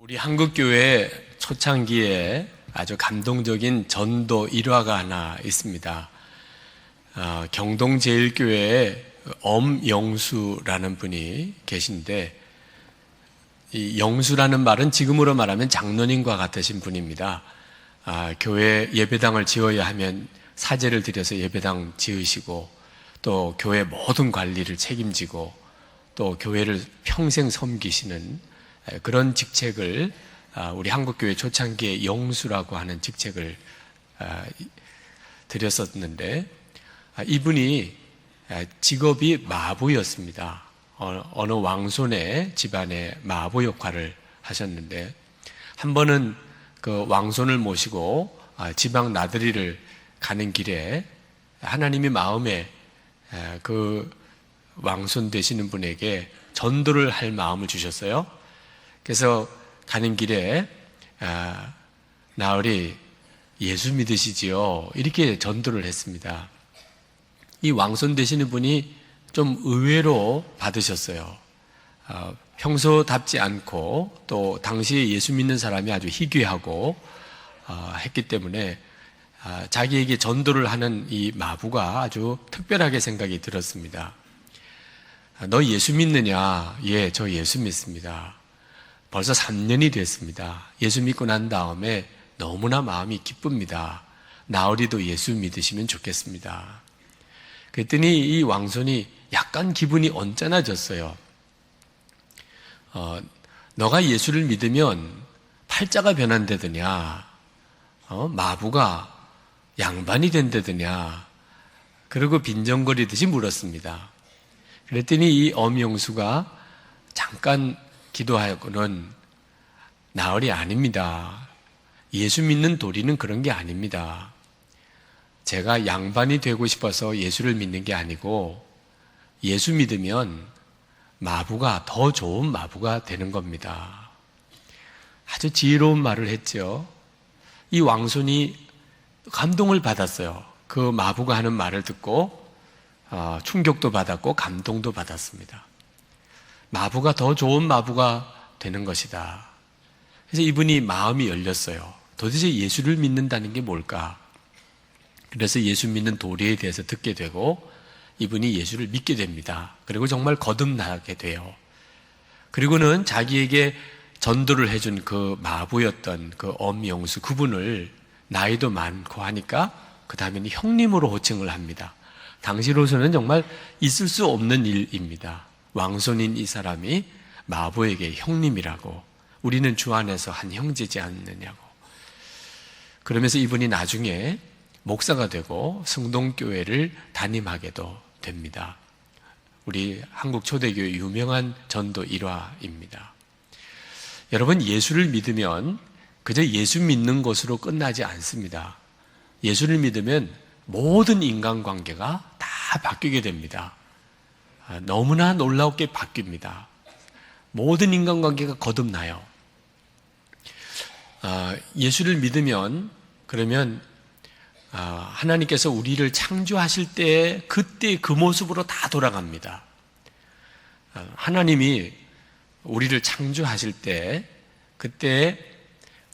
우리 한국교회 초창기에 아주 감동적인 전도 일화가 하나 있습니다. 경동제일교회에 엄영수라는 분이 계신데, 이 영수라는 말은 지금으로 말하면 장로님과 같으신 분입니다. 교회 예배당을 지어야 하면 사제를 들여서 예배당 지으시고, 또 교회 모든 관리를 책임지고, 또 교회를 평생 섬기시는 그런 직책을, 우리 한국교회 초창기에 영수라고 하는 직책을 드렸었는데, 이분이 직업이 마부였습니다. 어느 왕손의 집안의 마부 역할을 하셨는데, 한 번은 그 왕손을 모시고 지방 나들이를 가는 길에 하나님이 마음에 그 왕손 되시는 분에게 전도를 할 마음을 주셨어요. 그래서 가는 길에 나으리 예수 믿으시지요? 이렇게 전도를 했습니다. 이 왕손 되시는 분이 좀 의외로 받으셨어요. 평소답지 않고, 또 당시에 예수 믿는 사람이 아주 희귀하고 했기 때문에 자기에게 전도를 하는 이 마부가 아주 특별하게 생각이 들었습니다. 너 예수 믿느냐? 예, 저 예수 믿습니다. 벌써 3년이 됐습니다. 예수 믿고 난 다음에 너무나 마음이 기쁩니다. 나으리도 예수 믿으시면 좋겠습니다. 그랬더니 이 왕손이 약간 기분이 언짢아졌어요. 너가 예수를 믿으면 팔자가 변한다더냐, 마부가 양반이 된다더냐, 그러고 빈정거리듯이 물었습니다. 그랬더니 이 엄영수가 잠깐 기도하고는, 나으리 아닙니다. 예수 믿는 도리는 그런 게 아닙니다. 제가 양반이 되고 싶어서 예수를 믿는 게 아니고, 예수 믿으면 마부가 더 좋은 마부가 되는 겁니다. 아주 지혜로운 말을 했죠. 이 왕손이 감동을 받았어요. 그 마부가 하는 말을 듣고 충격도 받았고 감동도 받았습니다. 마부가 더 좋은 마부가 되는 것이다. 그래서 이분이 마음이 열렸어요. 도대체 예수를 믿는다는 게 뭘까? 그래서 예수 믿는 도리에 대해서 듣게 되고, 이분이 예수를 믿게 됩니다. 그리고 정말 거듭나게 돼요. 그리고는 자기에게 전도를 해준 그 마부였던 그 엄영수, 그분을 나이도 많고 하니까 그 다음에는 형님으로 호칭을 합니다. 당시로서는 정말 있을 수 없는 일입니다. 왕손인 이 사람이 마부에게 형님이라고, 우리는 주 안에서 한 형제지 않느냐고. 그러면서 이분이 나중에 목사가 되고 성동교회를 담임하게도 됩니다. 우리 한국 초대교회 유명한 전도 일화입니다. 여러분, 예수를 믿으면 그저 예수 믿는 것으로 끝나지 않습니다. 예수를 믿으면 모든 인간관계가 다 바뀌게 됩니다. 너무나 놀랍게 바뀝니다. 모든 인간관계가 거듭나요. 예수를 믿으면, 그러면 하나님께서 우리를 창조하실 때 그때 그 모습으로 다 돌아갑니다. 하나님이 우리를 창조하실 때 그때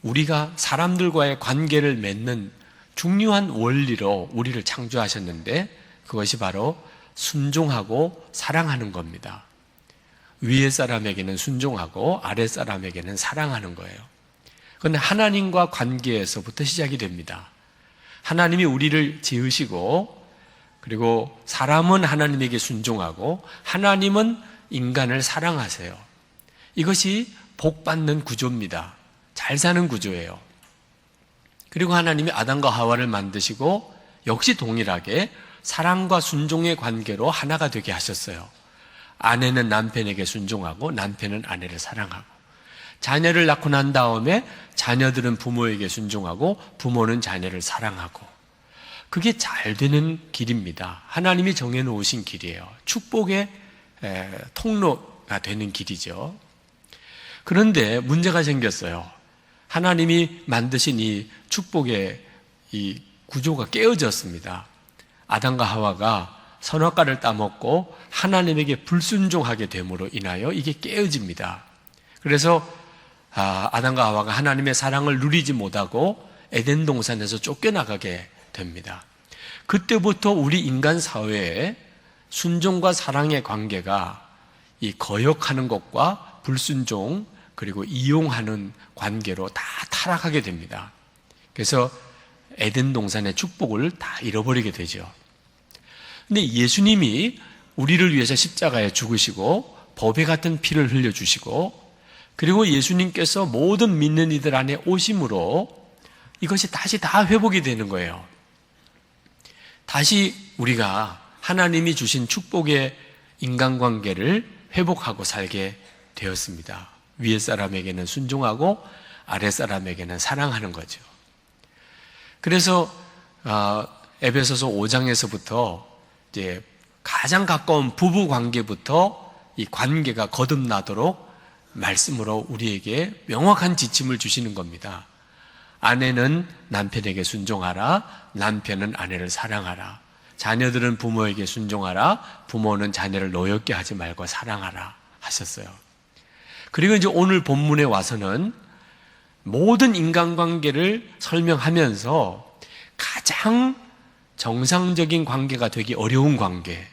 우리가 사람들과의 관계를 맺는 중요한 원리로 우리를 창조하셨는데, 그것이 바로 순종하고 사랑하는 겁니다. 위에 사람에게는 순종하고 아래 사람에게는 사랑하는 거예요. 그런데 하나님과 관계에서부터 시작이 됩니다. 하나님이 우리를 지으시고, 그리고 사람은 하나님에게 순종하고 하나님은 인간을 사랑하세요. 이것이 복받는 구조입니다. 잘 사는 구조예요. 그리고 하나님이 아담과 하와를 만드시고 역시 동일하게 사랑과 순종의 관계로 하나가 되게 하셨어요. 아내는 남편에게 순종하고 남편은 아내를 사랑하고, 자녀를 낳고 난 다음에 자녀들은 부모에게 순종하고 부모는 자녀를 사랑하고, 그게 잘 되는 길입니다. 하나님이 정해놓으신 길이에요. 축복의 통로가 되는 길이죠. 그런데 문제가 생겼어요. 하나님이 만드신 이 축복의 이 구조가 깨어졌습니다. 아담과 하와가 선악과를 따먹고 하나님에게 불순종하게 됨으로 인하여 이게 깨어집니다. 그래서 아담과 하와가 하나님의 사랑을 누리지 못하고 에덴 동산에서 쫓겨나가게 됩니다. 그때부터 우리 인간 사회에 순종과 사랑의 관계가 이 거역하는 것과 불순종 그리고 이용하는 관계로 다 타락하게 됩니다. 그래서 에덴 동산의 축복을 다 잃어버리게 되죠. 근데 예수님이 우리를 위해서 십자가에 죽으시고 법에 같은 피를 흘려주시고 그리고 예수님께서 모든 믿는 이들 안에 오심으로 이것이 다시 다 회복이 되는 거예요. 다시 우리가 하나님이 주신 축복의 인간관계를 회복하고 살게 되었습니다. 위에 사람에게는 순종하고 아래 사람에게는 사랑하는 거죠. 그래서 에베소서 5장에서부터 이제 가장 가까운 부부 관계부터 이 관계가 거듭나도록 말씀으로 우리에게 명확한 지침을 주시는 겁니다. 아내는 남편에게 순종하라. 남편은 아내를 사랑하라. 자녀들은 부모에게 순종하라. 부모는 자녀를 노엽게 하지 말고 사랑하라 하셨어요. 그리고 이제 오늘 본문에 와서는 모든 인간관계를 설명하면서 가장 정상적인 관계가 되기 어려운 관계,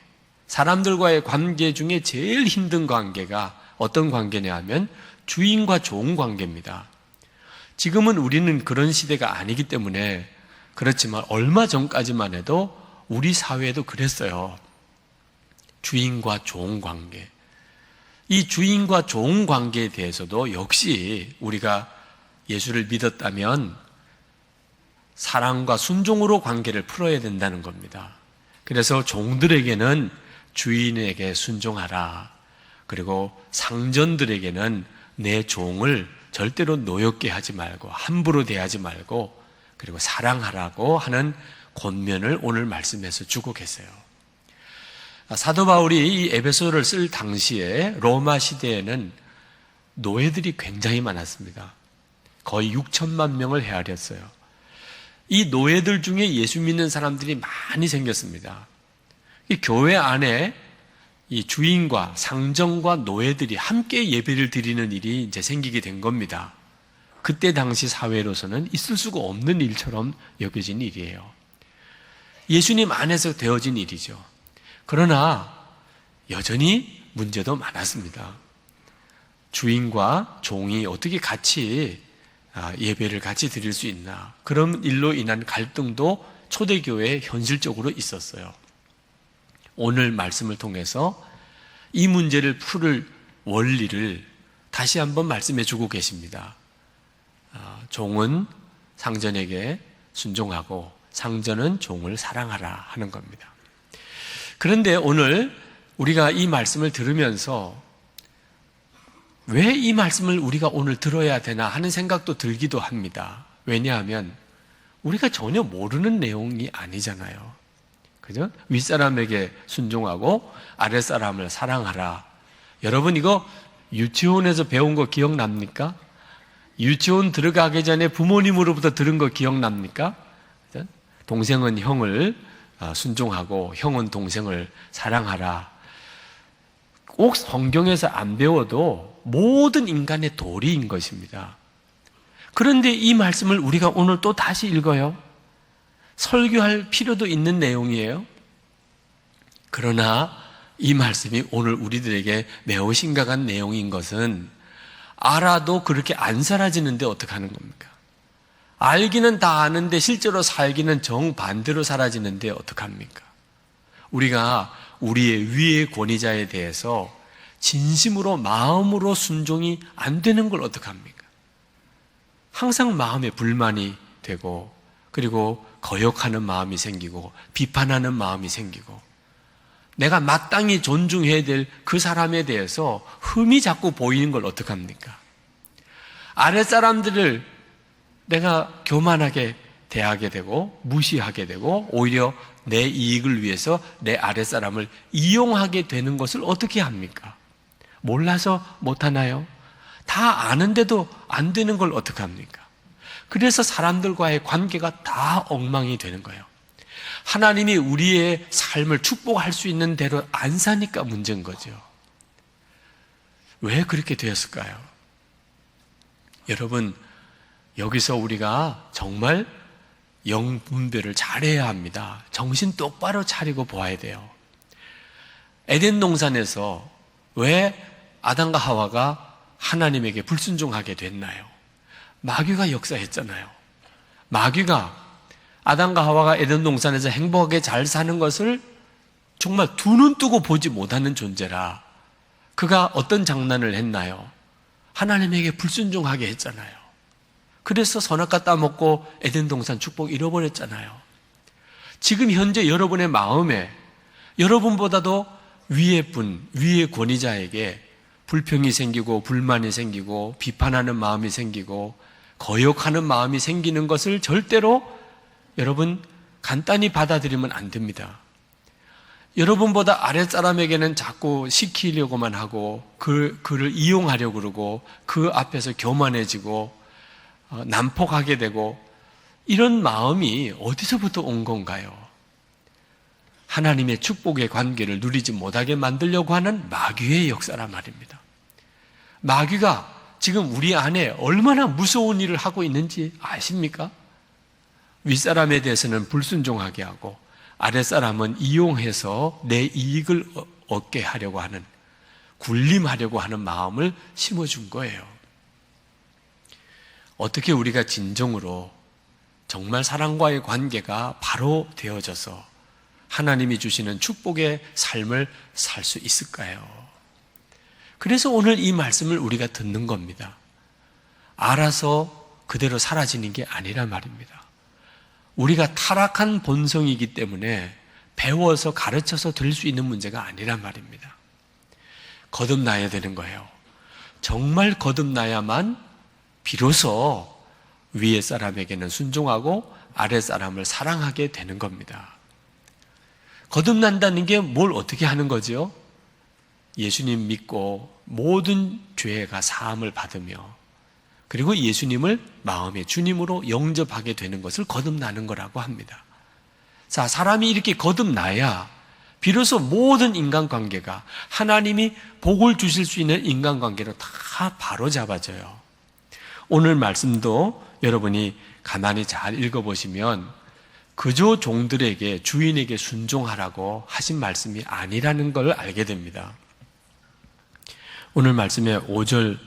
사람들과의 관계 중에 제일 힘든 관계가 어떤 관계냐 하면 주인과 종 관계입니다. 지금은 우리는 그런 시대가 아니기 때문에 그렇지만 얼마 전까지만 해도 우리 사회도 그랬어요. 주인과 종 관계. 이 주인과 종 관계에 대해서도 역시 우리가 예수를 믿었다면 사랑과 순종으로 관계를 풀어야 된다는 겁니다. 그래서 종들에게는 주인에게 순종하라. 그리고 상전들에게는 내 종을 절대로 노엽게 하지 말고 함부로 대하지 말고 그리고 사랑하라고 하는 권면을 오늘 말씀에서 주고 계세요. 사도 바울이 이 에베소를 쓸 당시에 로마 시대에는 노예들이 굉장히 많았습니다. 거의 6천만 명을 헤아렸어요. 이 노예들 중에 예수 믿는 사람들이 많이 생겼습니다. 이 교회 안에 이 주인과 상정과 노예들이 함께 예배를 드리는 일이 이제 생기게 된 겁니다. 그때 당시 사회로서는 있을 수가 없는 일처럼 여겨진 일이에요. 예수님 안에서 되어진 일이죠. 그러나 여전히 문제도 많았습니다. 주인과 종이 어떻게 같이 예배를 같이 드릴 수 있나. 그런 일로 인한 갈등도 초대교회에 현실적으로 있었어요. 오늘 말씀을 통해서 이 문제를 풀을 원리를 다시 한번 말씀해 주고 계십니다. 종은 상전에게 순종하고 상전은 종을 사랑하라 하는 겁니다. 그런데 오늘 우리가 이 말씀을 들으면서 왜 이 말씀을 우리가 오늘 들어야 되나 하는 생각도 들기도 합니다. 왜냐하면 우리가 전혀 모르는 내용이 아니잖아요. 그죠? 윗사람에게 순종하고 아랫사람을 사랑하라. 여러분 이거 유치원에서 배운 거 기억납니까? 유치원 들어가기 전에 부모님으로부터 들은 거 기억납니까? 그죠? 동생은 형을 순종하고 형은 동생을 사랑하라. 꼭 성경에서 안 배워도 모든 인간의 도리인 것입니다. 그런데 이 말씀을 우리가 오늘 또 다시 읽어요. 설교할 필요도 있는 내용이에요. 그러나 이 말씀이 오늘 우리들에게 매우 심각한 내용인 것은 알아도 그렇게 안 사라지는데 어떡하는 겁니까? 알기는 다 아는데 실제로 살기는 정반대로 사라지는데 어떡합니까? 우리가 우리의 위의 권위자에 대해서 진심으로 마음으로 순종이 안 되는 걸 어떡합니까? 항상 마음에 불만이 되고 그리고 거역하는 마음이 생기고 비판하는 마음이 생기고 내가 마땅히 존중해야 될 그 사람에 대해서 흠이 자꾸 보이는 걸 어떡합니까? 아랫사람들을 내가 교만하게 대하게 되고 무시하게 되고 오히려 내 이익을 위해서 내 아랫사람을 이용하게 되는 것을 어떻게 합니까? 몰라서 못하나요? 다 아는데도 안 되는 걸 어떡합니까? 그래서 사람들과의 관계가 다 엉망이 되는 거예요. 하나님이 우리의 삶을 축복할 수 있는 대로 안 사니까 문제인 거죠. 왜 그렇게 되었을까요? 여러분, 여기서 우리가 정말 영분별을 잘해야 합니다. 정신 똑바로 차리고 보아야 돼요. 에덴 동산에서 왜 아담과 하와가 하나님에게 불순종하게 됐나요? 마귀가 역사했잖아요. 마귀가 아담과 하와가 에덴 동산에서 행복하게 잘 사는 것을 정말 두 눈 뜨고 보지 못하는 존재라 그가 어떤 장난을 했나요? 하나님에게 불순종하게 했잖아요. 그래서 선악과 따먹고 에덴 동산 축복 잃어버렸잖아요. 지금 현재 여러분의 마음에 여러분보다도 위의 분, 위의 권위자에게 불평이 생기고 불만이 생기고 비판하는 마음이 생기고 거역하는 마음이 생기는 것을 절대로 여러분 간단히 받아들이면 안 됩니다. 여러분보다 아랫사람에게는 자꾸 시키려고만 하고 그를 이용하려고 그러고 그 앞에서 교만해지고 난폭하게 되고 이런 마음이 어디서부터 온 건가요? 하나님의 축복의 관계를 누리지 못하게 만들려고 하는 마귀의 역사란 말입니다. 마귀가 지금 우리 안에 얼마나 무서운 일을 하고 있는지 아십니까? 윗사람에 대해서는 불순종하게 하고 아랫사람은 이용해서 내 이익을 얻게 하려고 하는, 군림하려고 하는 마음을 심어준 거예요. 어떻게 우리가 진정으로 정말 사랑과의 관계가 바로 되어져서 하나님이 주시는 축복의 삶을 살 수 있을까요? 그래서 오늘 이 말씀을 우리가 듣는 겁니다. 알아서 그대로 사라지는 게 아니란 말입니다. 우리가 타락한 본성이기 때문에 배워서 가르쳐서 될 수 있는 문제가 아니란 말입니다. 거듭나야 되는 거예요. 정말 거듭나야만 비로소 위의 사람에게는 순종하고 아랫 사람을 사랑하게 되는 겁니다. 거듭난다는 게 뭘 어떻게 하는 거죠? 예수님 믿고 모든 죄가 사함을 받으며 그리고 예수님을 마음의 주님으로 영접하게 되는 것을 거듭나는 거라고 합니다. 자, 사람이 이렇게 거듭나야 비로소 모든 인간관계가 하나님이 복을 주실 수 있는 인간관계로 다 바로잡아져요. 오늘 말씀도 여러분이 가만히 잘 읽어보시면 그저 종들에게 주인에게 순종하라고 하신 말씀이 아니라는 걸 알게 됩니다. 오늘 말씀의 5절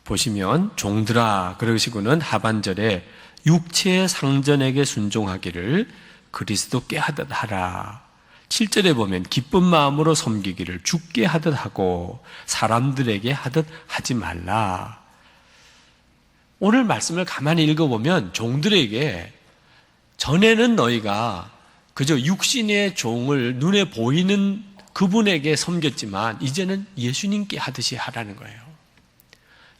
보시면 종들아 그러시고는 하반절에 육체의 상전에게 순종하기를 그리스도께 하듯 하라. 7절에 보면 기쁜 마음으로 섬기기를 주께 하듯 하고 사람들에게 하듯 하지 말라. 오늘 말씀을 가만히 읽어보면 종들에게 전에는 너희가 그저 육신의 종을 눈에 보이는 그분에게 섬겼지만 이제는 예수님께 하듯이 하라는 거예요.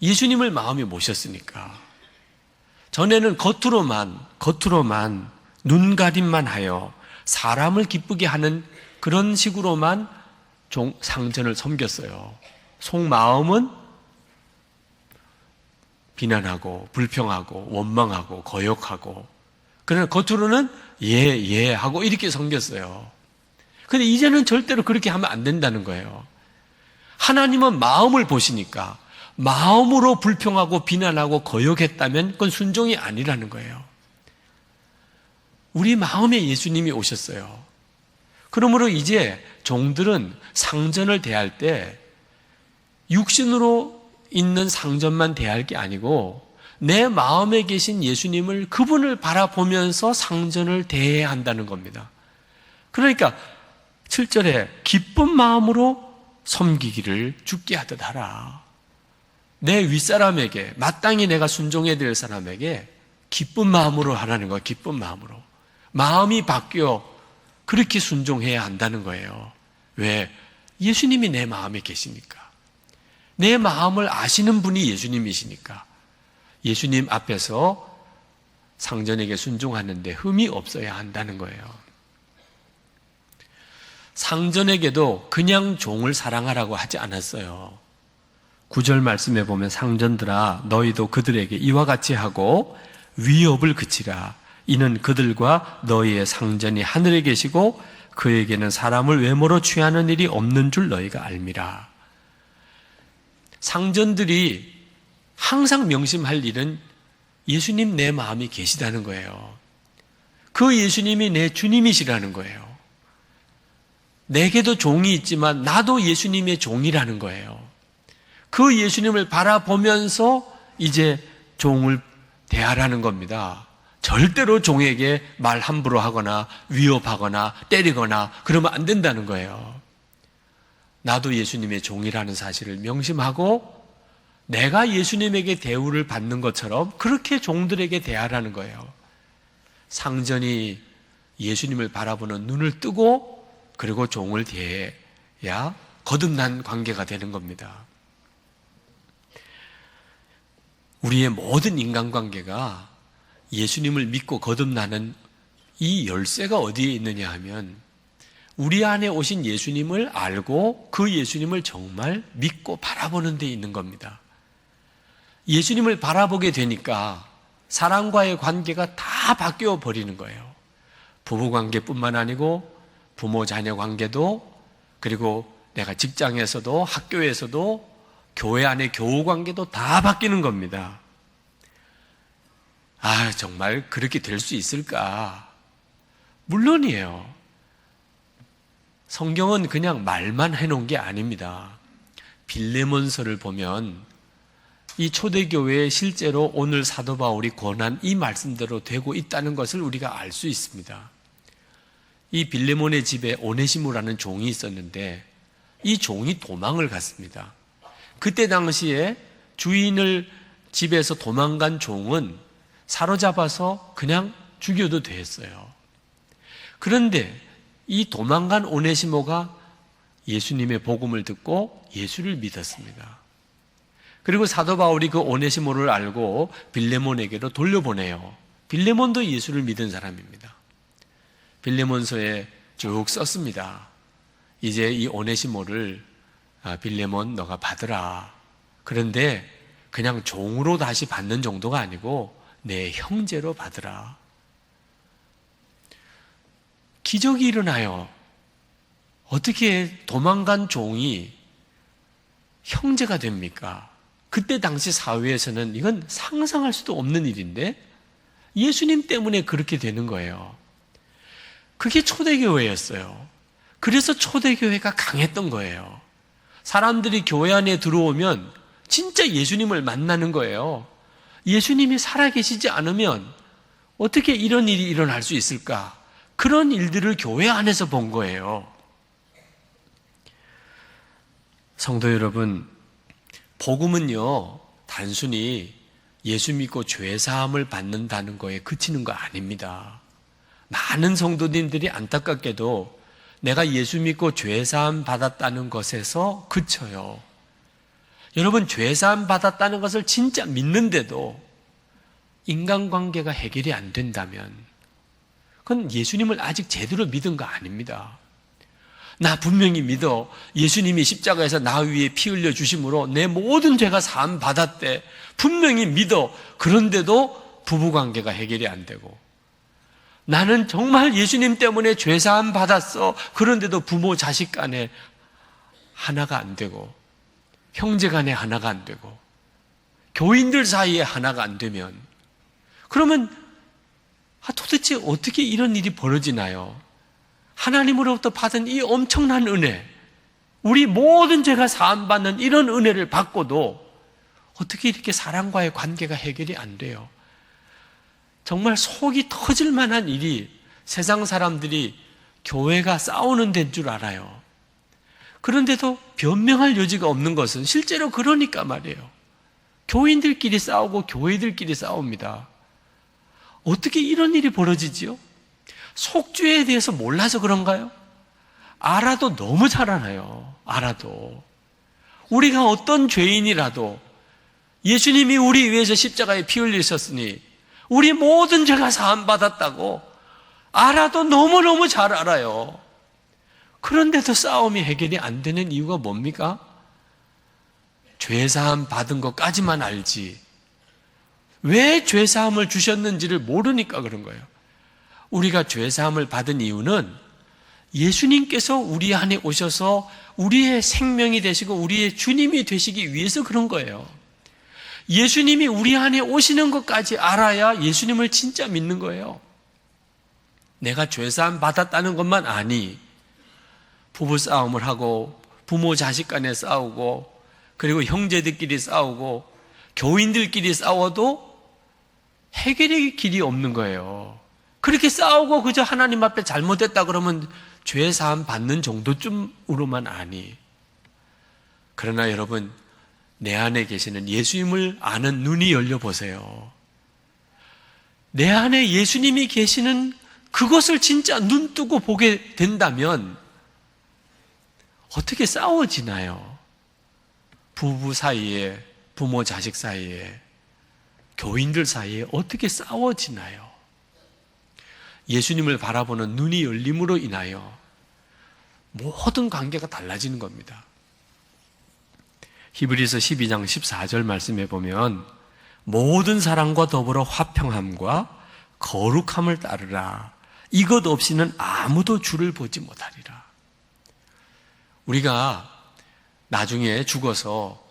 예수님을 마음에 모셨으니까. 전에는 겉으로만 눈가림만 하여 사람을 기쁘게 하는 그런 식으로만 상전을 섬겼어요. 속마음은 비난하고 불평하고 원망하고 거역하고 그러나 겉으로는 예 하고 이렇게 섬겼어요. 근데 이제는 절대로 그렇게 하면 안 된다는 거예요. 하나님은 마음을 보시니까 마음으로 불평하고 비난하고 거역했다면 그건 순종이 아니라는 거예요. 우리 마음에 예수님이 오셨어요. 그러므로 이제 종들은 상전을 대할 때 육신으로 있는 상전만 대할 게 아니고 내 마음에 계신 예수님을 그분을 바라보면서 상전을 대해야 한다는 겁니다. 그러니까 7절에 기쁜 마음으로 섬기기를 주께 하듯 하라. 내 윗사람에게 마땅히 내가 순종해야 될 사람에게 기쁜 마음으로 하라는 거예요. 기쁜 마음으로. 마음이 바뀌어 그렇게 순종해야 한다는 거예요. 왜? 예수님이 내 마음에 계시니까. 내 마음을 아시는 분이 예수님이시니까. 예수님 앞에서 상전에게 순종하는데 흠이 없어야 한다는 거예요. 상전에게도 그냥 종을 사랑하라고 하지 않았어요. 9절 말씀에 보면 상전들아 너희도 그들에게 이와 같이 하고 위협을 그치라. 이는 그들과 너희의 상전이 하늘에 계시고 그에게는 사람을 외모로 취하는 일이 없는 줄 너희가 알미라. 상전들이 항상 명심할 일은 예수님 내 마음이 계시다는 거예요. 그 예수님이 내 주님이시라는 거예요. 내게도 종이 있지만 나도 예수님의 종이라는 거예요. 그 예수님을 바라보면서 이제 종을 대하라는 겁니다. 절대로 종에게 말 함부로 하거나 위협하거나 때리거나 그러면 안 된다는 거예요. 나도 예수님의 종이라는 사실을 명심하고 내가 예수님에게 대우를 받는 것처럼 그렇게 종들에게 대하라는 거예요. 상전이 예수님을 바라보는 눈을 뜨고 그리고 종을 대해야 거듭난 관계가 되는 겁니다. 우리의 모든 인간관계가 예수님을 믿고 거듭나는 이 열쇠가 어디에 있느냐 하면 우리 안에 오신 예수님을 알고 그 예수님을 정말 믿고 바라보는 데 있는 겁니다. 예수님을 바라보게 되니까 사람과의 관계가 다 바뀌어 버리는 거예요. 부부관계뿐만 아니고 부모 자녀 관계도, 그리고 내가 직장에서도 학교에서도 교회 안의 교우 관계도 다 바뀌는 겁니다. 아, 정말 그렇게 될 수 있을까? 물론이에요. 성경은 그냥 말만 해놓은 게 아닙니다. 빌레몬서를 보면 이 초대교회에 실제로 오늘 사도 바울이 권한 이 말씀대로 되고 있다는 것을 우리가 알 수 있습니다. 이 빌레몬의 집에 오네시모라는 종이 있었는데 이 종이 도망을 갔습니다. 그때 당시에 주인을 집에서 도망간 종은 사로잡아서 그냥 죽여도 됐어요. 그런데 이 도망간 오네시모가 예수님의 복음을 듣고 예수를 믿었습니다. 그리고 사도 바울이 그 오네시모를 알고 빌레몬에게로 돌려보내요. 빌레몬도 예수를 믿은 사람입니다. 빌레몬서에 쭉 썼습니다. 이제 이 오네시모를 빌레몬 너가 받으라. 그런데 그냥 종으로 다시 받는 정도가 아니고 내 형제로 받으라. 기적이 일어나요. 어떻게 도망간 종이 형제가 됩니까? 그때 당시 사회에서는 이건 상상할 수도 없는 일인데 예수님 때문에 그렇게 되는 거예요. 그게 초대교회였어요. 그래서 초대교회가 강했던 거예요. 사람들이 교회 안에 들어오면 진짜 예수님을 만나는 거예요. 예수님이 살아계시지 않으면 어떻게 이런 일이 일어날 수 있을까? 그런 일들을 교회 안에서 본 거예요. 성도 여러분, 복음은요, 단순히 예수 믿고 죄사함을 받는다는 거에 그치는 거 아닙니다. 많은 성도님들이 안타깝게도 내가 예수 믿고 죄사함 받았다는 것에서 그쳐요. 여러분, 죄사함 받았다는 것을 진짜 믿는데도 인간관계가 해결이 안 된다면 그건 예수님을 아직 제대로 믿은 거 아닙니다. 나 분명히 믿어. 예수님이 십자가에서 나 위에 피 흘려 주심으로 내 모든 죄가 사함 받았대. 분명히 믿어. 그런데도 부부관계가 해결이 안 되고, 나는 정말 예수님 때문에 죄사함 받았어. 그런데도 부모 자식 간에 하나가 안 되고, 형제 간에 하나가 안 되고, 교인들 사이에 하나가 안 되면, 그러면 도대체 어떻게 이런 일이 벌어지나요? 하나님으로부터 받은 이 엄청난 은혜, 우리 모든 죄가 사함받는 이런 은혜를 받고도 어떻게 이렇게 사람과의 관계가 해결이 안 돼요? 정말 속이 터질 만한 일이 세상 사람들이 교회가 싸우는 데인 줄 알아요. 그런데도 변명할 여지가 없는 것은 실제로 그러니까 말이에요. 교인들끼리 싸우고 교회들끼리 싸웁니다. 어떻게 이런 일이 벌어지지요? 속죄에 대해서 몰라서 그런가요? 알아도 너무 잘 알아요. 알아도. 우리가 어떤 죄인이라도 예수님이 우리 위해서 십자가에 피 흘리셨으니 우리 모든 죄가 사함받았다고 알아도 너무너무 잘 알아요. 그런데도 싸움이 해결이 안 되는 이유가 뭡니까? 죄사함 받은 것까지만 알지 왜 죄사함을 주셨는지를 모르니까 그런 거예요. 우리가 죄사함을 받은 이유는 예수님께서 우리 안에 오셔서 우리의 생명이 되시고 우리의 주님이 되시기 위해서 그런 거예요. 예수님이 우리 안에 오시는 것까지 알아야 예수님을 진짜 믿는 거예요. 내가 죄사함 받았다는 것만 아니, 부부싸움을 하고 부모 자식 간에 싸우고 그리고 형제들끼리 싸우고 교인들끼리 싸워도 해결의 길이 없는 거예요. 그렇게 싸우고 그저 하나님 앞에 잘못했다 그러면 죄사함 받는 정도쯤으로만 아니. 그러나 여러분, 내 안에 계시는 예수님을 아는 눈이 열려보세요. 내 안에 예수님이 계시는 그것을 진짜 눈 뜨고 보게 된다면 어떻게 싸워지나요? 부부 사이에, 부모 자식 사이에, 교인들 사이에 어떻게 싸워지나요? 예수님을 바라보는 눈이 열림으로 인하여 모든 관계가 달라지는 겁니다. 히브리서 12장 14절 말씀에 보면 모든 사람과 더불어 화평함과 거룩함을 따르라. 이것 없이는 아무도 주를 보지 못하리라. 우리가 나중에 죽어서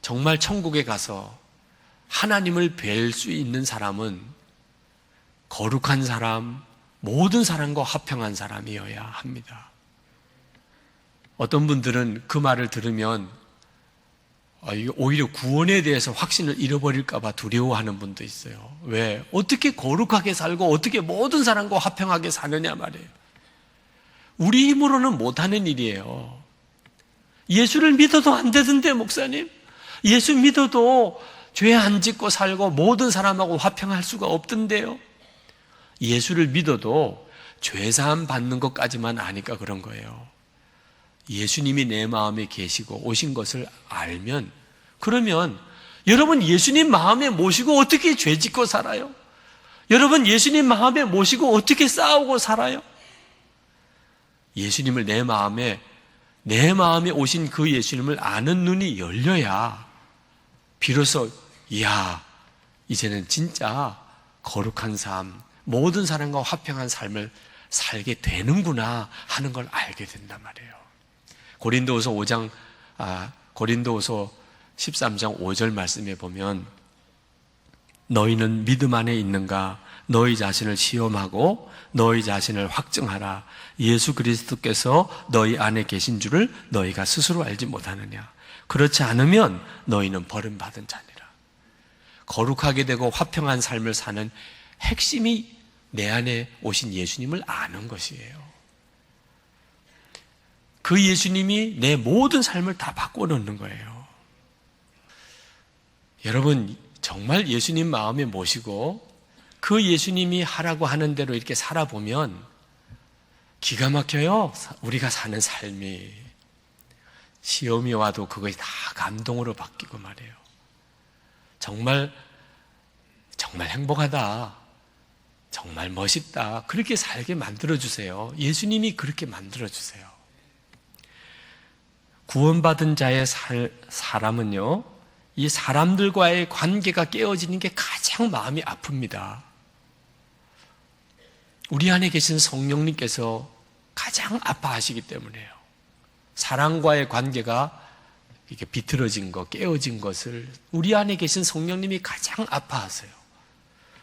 정말 천국에 가서 하나님을 뵐 수 있는 사람은 거룩한 사람, 모든 사람과 화평한 사람이어야 합니다. 어떤 분들은 그 말을 들으면 오히려 구원에 대해서 확신을 잃어버릴까 봐 두려워하는 분도 있어요. 왜? 어떻게 거룩하게 살고 어떻게 모든 사람과 화평하게 사느냐 말이에요. 우리 힘으로는 못하는 일이에요. 예수를 믿어도 안 되던데, 목사님. 예수 믿어도 죄 안 짓고 살고 모든 사람하고 화평할 수가 없던데요. 예수를 믿어도 죄사함 받는 것까지만 아니까 그런 거예요. 예수님이 내 마음에 계시고 오신 것을 알면, 그러면 여러분 예수님 마음에 모시고 어떻게 죄 짓고 살아요? 여러분 예수님 마음에 모시고 어떻게 싸우고 살아요? 예수님을 내 마음에 오신 그 예수님을 아는 눈이 열려야 비로소 이제는 진짜 거룩한 삶, 모든 사람과 화평한 삶을 살게 되는구나 하는 걸 알게 된단 말이에요. 고린도후서 13장 5절 말씀에 보면 너희는 믿음 안에 있는가? 너희 자신을 시험하고 너희 자신을 확증하라. 예수 그리스도께서 너희 안에 계신 줄을 너희가 스스로 알지 못하느냐? 그렇지 않으면 너희는 버림받은 자니라. 거룩하게 되고 화평한 삶을 사는 핵심이 내 안에 오신 예수님을 아는 것이에요. 그 예수님이 내 모든 삶을 다 바꿔놓는 거예요. 여러분, 정말 예수님 마음에 모시고 그 예수님이 하라고 하는 대로 이렇게 살아보면 기가 막혀요. 우리가 사는 삶이. 시험이 와도 그것이 다 감동으로 바뀌고 말이에요. 정말 행복하다. 정말 멋있다. 그렇게 살게 만들어주세요. 예수님이 그렇게 만들어주세요. 구원받은 자의 사람은요, 이 사람들과의 관계가 깨어지는 게 가장 마음이 아픕니다. 우리 안에 계신 성령님께서 가장 아파하시기 때문에요. 사랑과의 관계가 이렇게 비틀어진 것, 깨어진 것을 우리 안에 계신 성령님이 가장 아파하세요.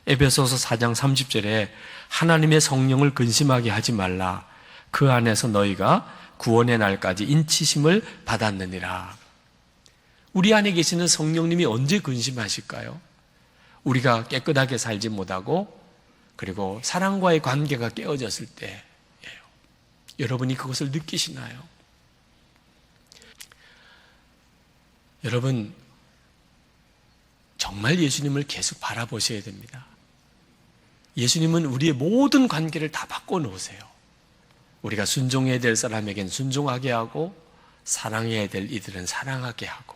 에베소서 4장 30절에 하나님의 성령을 근심하게 하지 말라. 그 안에서 너희가 구원의 날까지 인치심을 받았느니라. 우리 안에 계시는 성령님이 언제 근심하실까요? 우리가 깨끗하게 살지 못하고 그리고 사랑과의 관계가 깨어졌을 때예요. 여러분이 그것을 느끼시나요? 여러분, 정말 예수님을 계속 바라보셔야 됩니다. 예수님은 우리의 모든 관계를 다 바꿔놓으세요. 우리가 순종해야 될 사람에겐 순종하게 하고 사랑해야 될 이들은 사랑하게 하고,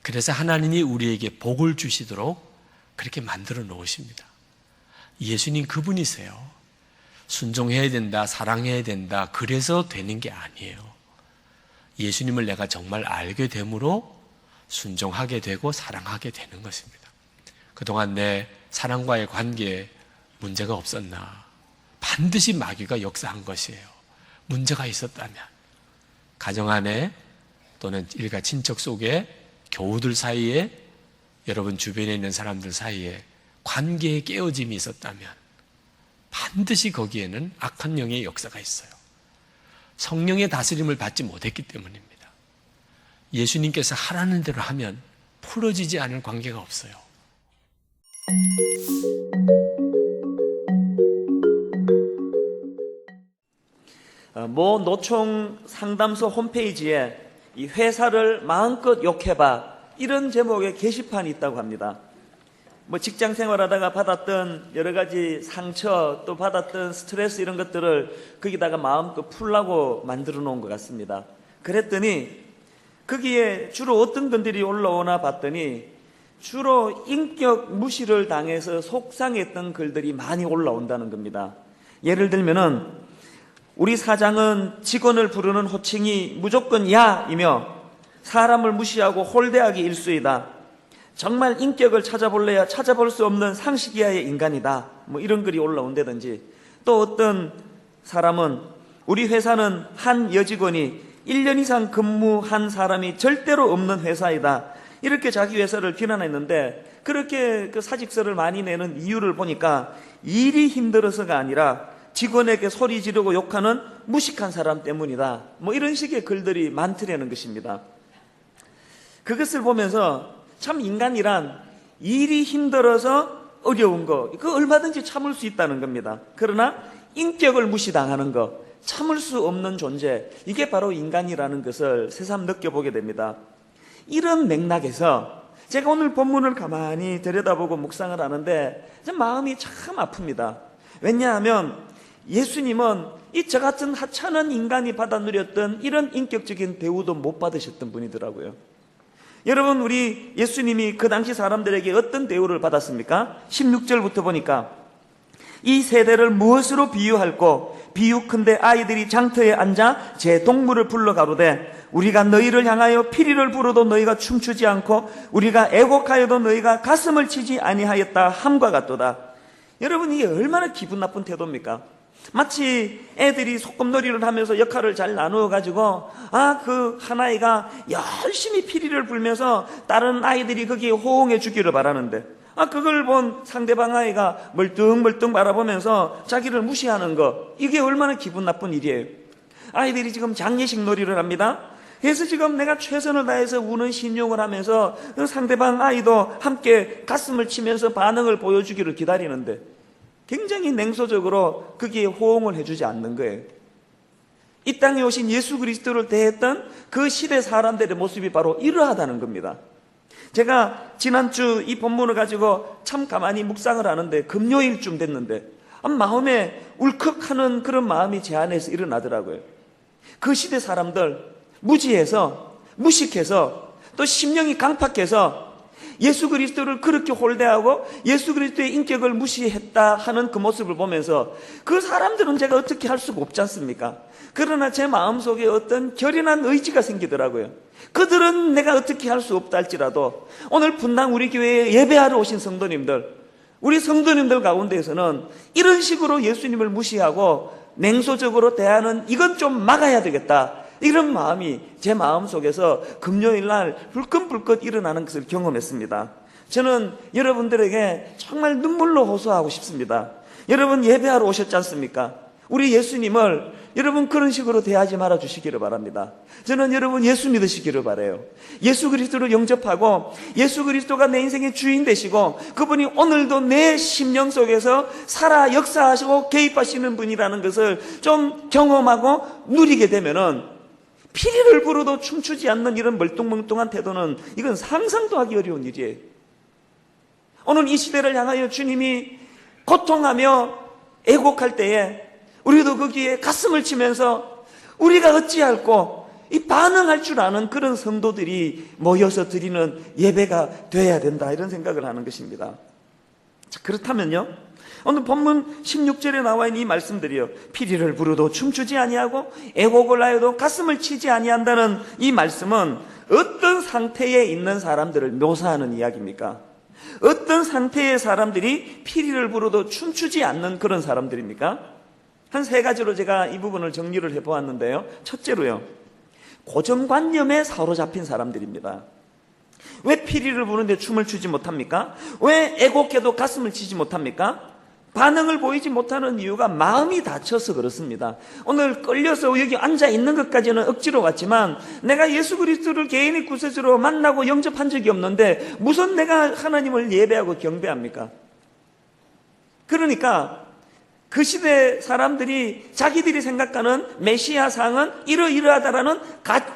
그래서 하나님이 우리에게 복을 주시도록 그렇게 만들어 놓으십니다. 예수님 그분이세요. 순종해야 된다, 사랑해야 된다, 그래서 되는 게 아니에요. 예수님을 내가 정말 알게 되므로 순종하게 되고 사랑하게 되는 것입니다. 그동안 내 사랑과의 관계에 문제가 없었나? 반드시 마귀가 역사한 것이에요. 문제가 있었다면 가정 안에 또는 일가 친척 속에 교우들 사이에 여러분 주변에 있는 사람들 사이에 관계의 깨어짐이 있었다면 반드시 거기에는 악한 영의 역사가 있어요. 성령의 다스림을 받지 못했기 때문입니다. 예수님께서 하라는 대로 하면 풀어지지 않을 관계가 없어요. 모 노총 상담소 홈페이지에 이 회사를 마음껏 욕해봐 이런 제목의 게시판이 있다고 합니다. 직장 생활하다가 받았던 여러 가지 상처 또 받았던 스트레스 이런 것들을 거기다가 마음껏 풀라고 만들어 놓은 것 같습니다. 그랬더니 거기에 주로 어떤 분들이 올라오나 봤더니 주로 인격 무시를 당해서 속상했던 글들이 많이 올라온다는 겁니다. 예를 들면은 우리 사장은 직원을 부르는 호칭이 무조건 야이며 사람을 무시하고 홀대하기 일쑤이다. 정말 인격을 찾아볼래야 찾아볼 수 없는 상식 이하의 인간이다. 이런 글이 올라온다든지, 또 어떤 사람은 우리 회사는 한 여직원이 1년 이상 근무한 사람이 절대로 없는 회사이다. 이렇게 자기 회사를 비난했는데, 그렇게 그 사직서를 많이 내는 이유를 보니까 일이 힘들어서가 아니라 직원에게 소리 지르고 욕하는 무식한 사람 때문이다. 이런 식의 글들이 많더라는 것입니다. 그것을 보면서 참 인간이란 일이 힘들어서 어려운 거, 그거 얼마든지 참을 수 있다는 겁니다. 그러나 인격을 무시당하는 거, 참을 수 없는 존재, 이게 바로 인간이라는 것을 새삼 느껴보게 됩니다. 이런 맥락에서 제가 오늘 본문을 가만히 들여다보고 묵상을 하는데 마음이 참 아픕니다. 왜냐하면 예수님은 이 저 같은 하찮은 인간이 받아 누렸던 이런 인격적인 대우도 못 받으셨던 분이더라고요. 여러분, 우리 예수님이 그 당시 사람들에게 어떤 대우를 받았습니까? 16절부터 보니까 이 세대를 무엇으로 비유할꼬? 비유컨대 아이들이 장터에 앉아 제 동물을 불러 가로되 우리가 너희를 향하여 피리를 불어도 너희가 춤추지 않고 우리가 애곡하여도 너희가 가슴을 치지 아니하였다 함과 같도다. 여러분, 이게 얼마나 기분 나쁜 태도입니까? 마치 애들이 소꿉놀이를 하면서 역할을 잘 나누어 가지고 그 한 아이가 열심히 피리를 불면서 다른 아이들이 거기에 호응해 주기를 바라는데 그걸 본 상대방 아이가 멀뚱멀뚱 바라보면서 자기를 무시하는 거, 이게 얼마나 기분 나쁜 일이에요. 아이들이 지금 장례식 놀이를 합니다. 그래서 지금 내가 최선을 다해서 우는 신용을 하면서 상대방 아이도 함께 가슴을 치면서 반응을 보여주기를 기다리는데 굉장히 냉소적으로 거기에 호응을 해주지 않는 거예요. 이 땅에 오신 예수 그리스도를 대했던 그 시대 사람들의 모습이 바로 이러하다는 겁니다. 제가 지난주 이 본문을 가지고 참 가만히 묵상을 하는데 금요일쯤 됐는데 마음에 울컥하는 그런 마음이 제 안에서 일어나더라고요. 그 시대 사람들 무지해서, 무식해서, 또 심령이 강팍해서 예수 그리스도를 그렇게 홀대하고 예수 그리스도의 인격을 무시했다 하는 그 모습을 보면서 그 사람들은 제가 어떻게 할 수가 없지 않습니까? 그러나 제 마음속에 어떤 결연한 의지가 생기더라고요. 그들은 내가 어떻게 할 수 없다 할지라도 오늘 분당 우리 교회에 예배하러 오신 성도님들, 우리 성도님들 가운데에서는 이런 식으로 예수님을 무시하고 냉소적으로 대하는 이건 좀 막아야 되겠다, 이런 마음이 제 마음속에서 금요일날 불끈불끈 일어나는 것을 경험했습니다. 저는 여러분들에게 정말 눈물로 호소하고 싶습니다. 여러분 예배하러 오셨지 않습니까? 우리 예수님을 여러분 그런 식으로 대하지 말아 주시기를 바랍니다. 저는 여러분 예수 믿으시기를 바라요. 예수 그리스도를 영접하고 예수 그리스도가 내 인생의 주인 되시고 그분이 오늘도 내 심령 속에서 살아 역사하시고 개입하시는 분이라는 것을 좀 경험하고 누리게 되면은 피리를 불어도 춤추지 않는 이런 멀뚱멀뚱한 태도는 이건 상상도 하기 어려운 일이에요. 오늘 이 시대를 향하여 주님이 고통하며 애곡할 때에 우리도 거기에 가슴을 치면서 우리가 어찌할꼬 이 반응할 줄 아는 그런 성도들이 모여서 드리는 예배가 돼야 된다, 이런 생각을 하는 것입니다. 자, 그렇다면요, 오늘 본문 16절에 나와 있는 이 말씀들이요, 피리를 부르도 춤추지 아니하고 애곡을 하여도 가슴을 치지 아니한다는 이 말씀은 어떤 상태에 있는 사람들을 묘사하는 이야기입니까? 어떤 상태의 사람들이 피리를 부르도 춤추지 않는 그런 사람들입니까? 한 세 가지로 제가 이 부분을 정리를 해보았는데요. 첫째로요, 고정관념에 사로잡힌 사람들입니다. 왜 피리를 부는데 춤을 추지 못합니까? 왜 애곡해도 가슴을 치지 못합니까? 반응을 보이지 못하는 이유가 마음이 다쳐서 그렇습니다. 오늘 끌려서 여기 앉아 있는 것까지는 억지로 왔지만 내가 예수 그리스도를 개인의 구세주로 만나고 영접한 적이 없는데 무슨 내가 하나님을 예배하고 경배합니까? 그러니까 그 시대 사람들이 자기들이 생각하는 메시아상은 이러이러하다라는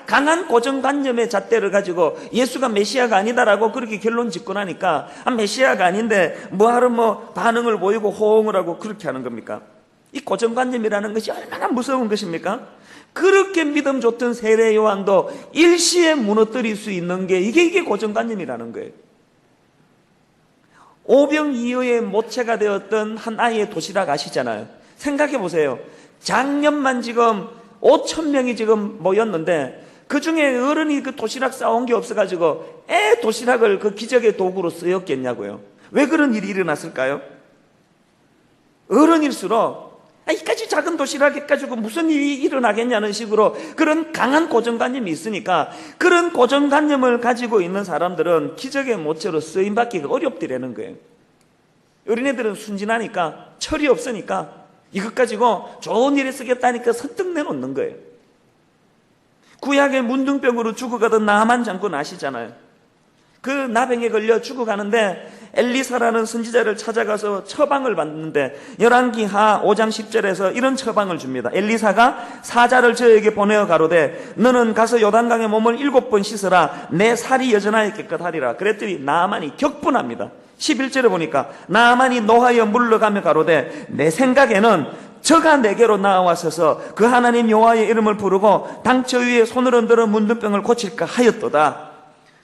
강한 고정관념의 잣대를 가지고 예수가 메시아가 아니다라고 그렇게 결론 짓고 나니까 메시아가 아닌데 뭐하러 반응을 보이고 호응을 하고 그렇게 하는 겁니까? 이 고정관념이라는 것이 얼마나 무서운 것입니까? 그렇게 믿음 좋던 세례 요한도 일시에 무너뜨릴 수 있는 게 이게 고정관념이라는 거예요. 오병이어의 모체가 되었던 한 아이의 도시락 아시잖아요. 생각해 보세요. 작년만 지금 5,000명이 지금 모였는데 그 중에 어른이 그 도시락 싸온 게 없어가지고 애 도시락을 그 기적의 도구로 쓰였겠냐고요. 왜 그런 일이 일어났을까요? 어른일수록 이까지 작은 도시락 해가지고 무슨 일이 일어나겠냐는 식으로 그런 강한 고정관념이 있으니까 그런 고정관념을 가지고 있는 사람들은 기적의 모체로 쓰임받기가 어렵더라는 거예요. 어린애들은 순진하니까 철이 없으니까 이것 가지고 좋은 일에 쓰겠다니까 선뜻 내놓는 거예요. 구약의 문둥병으로 죽어가던 나만 장군 아시잖아요. 그 나병에 걸려 죽어가는데 엘리사라는 선지자를 찾아가서 처방을 받는데 열왕기하 5장 10절에서 이런 처방을 줍니다. 엘리사가 사자를 저에게 보내어 가로되 너는 가서 요단강에 몸을 7번 씻으라 내 살이 여전하여 깨끗하리라. 그랬더니 나아만이 격분합니다. 11절에 보니까 나아만이 노하여 물러가며 가로되 내 생각에는 저가 내게로 나와서서 그 하나님 여호와의 이름을 부르고 당처 위에 손을 흔들어 문둥병을 고칠까 하였도다.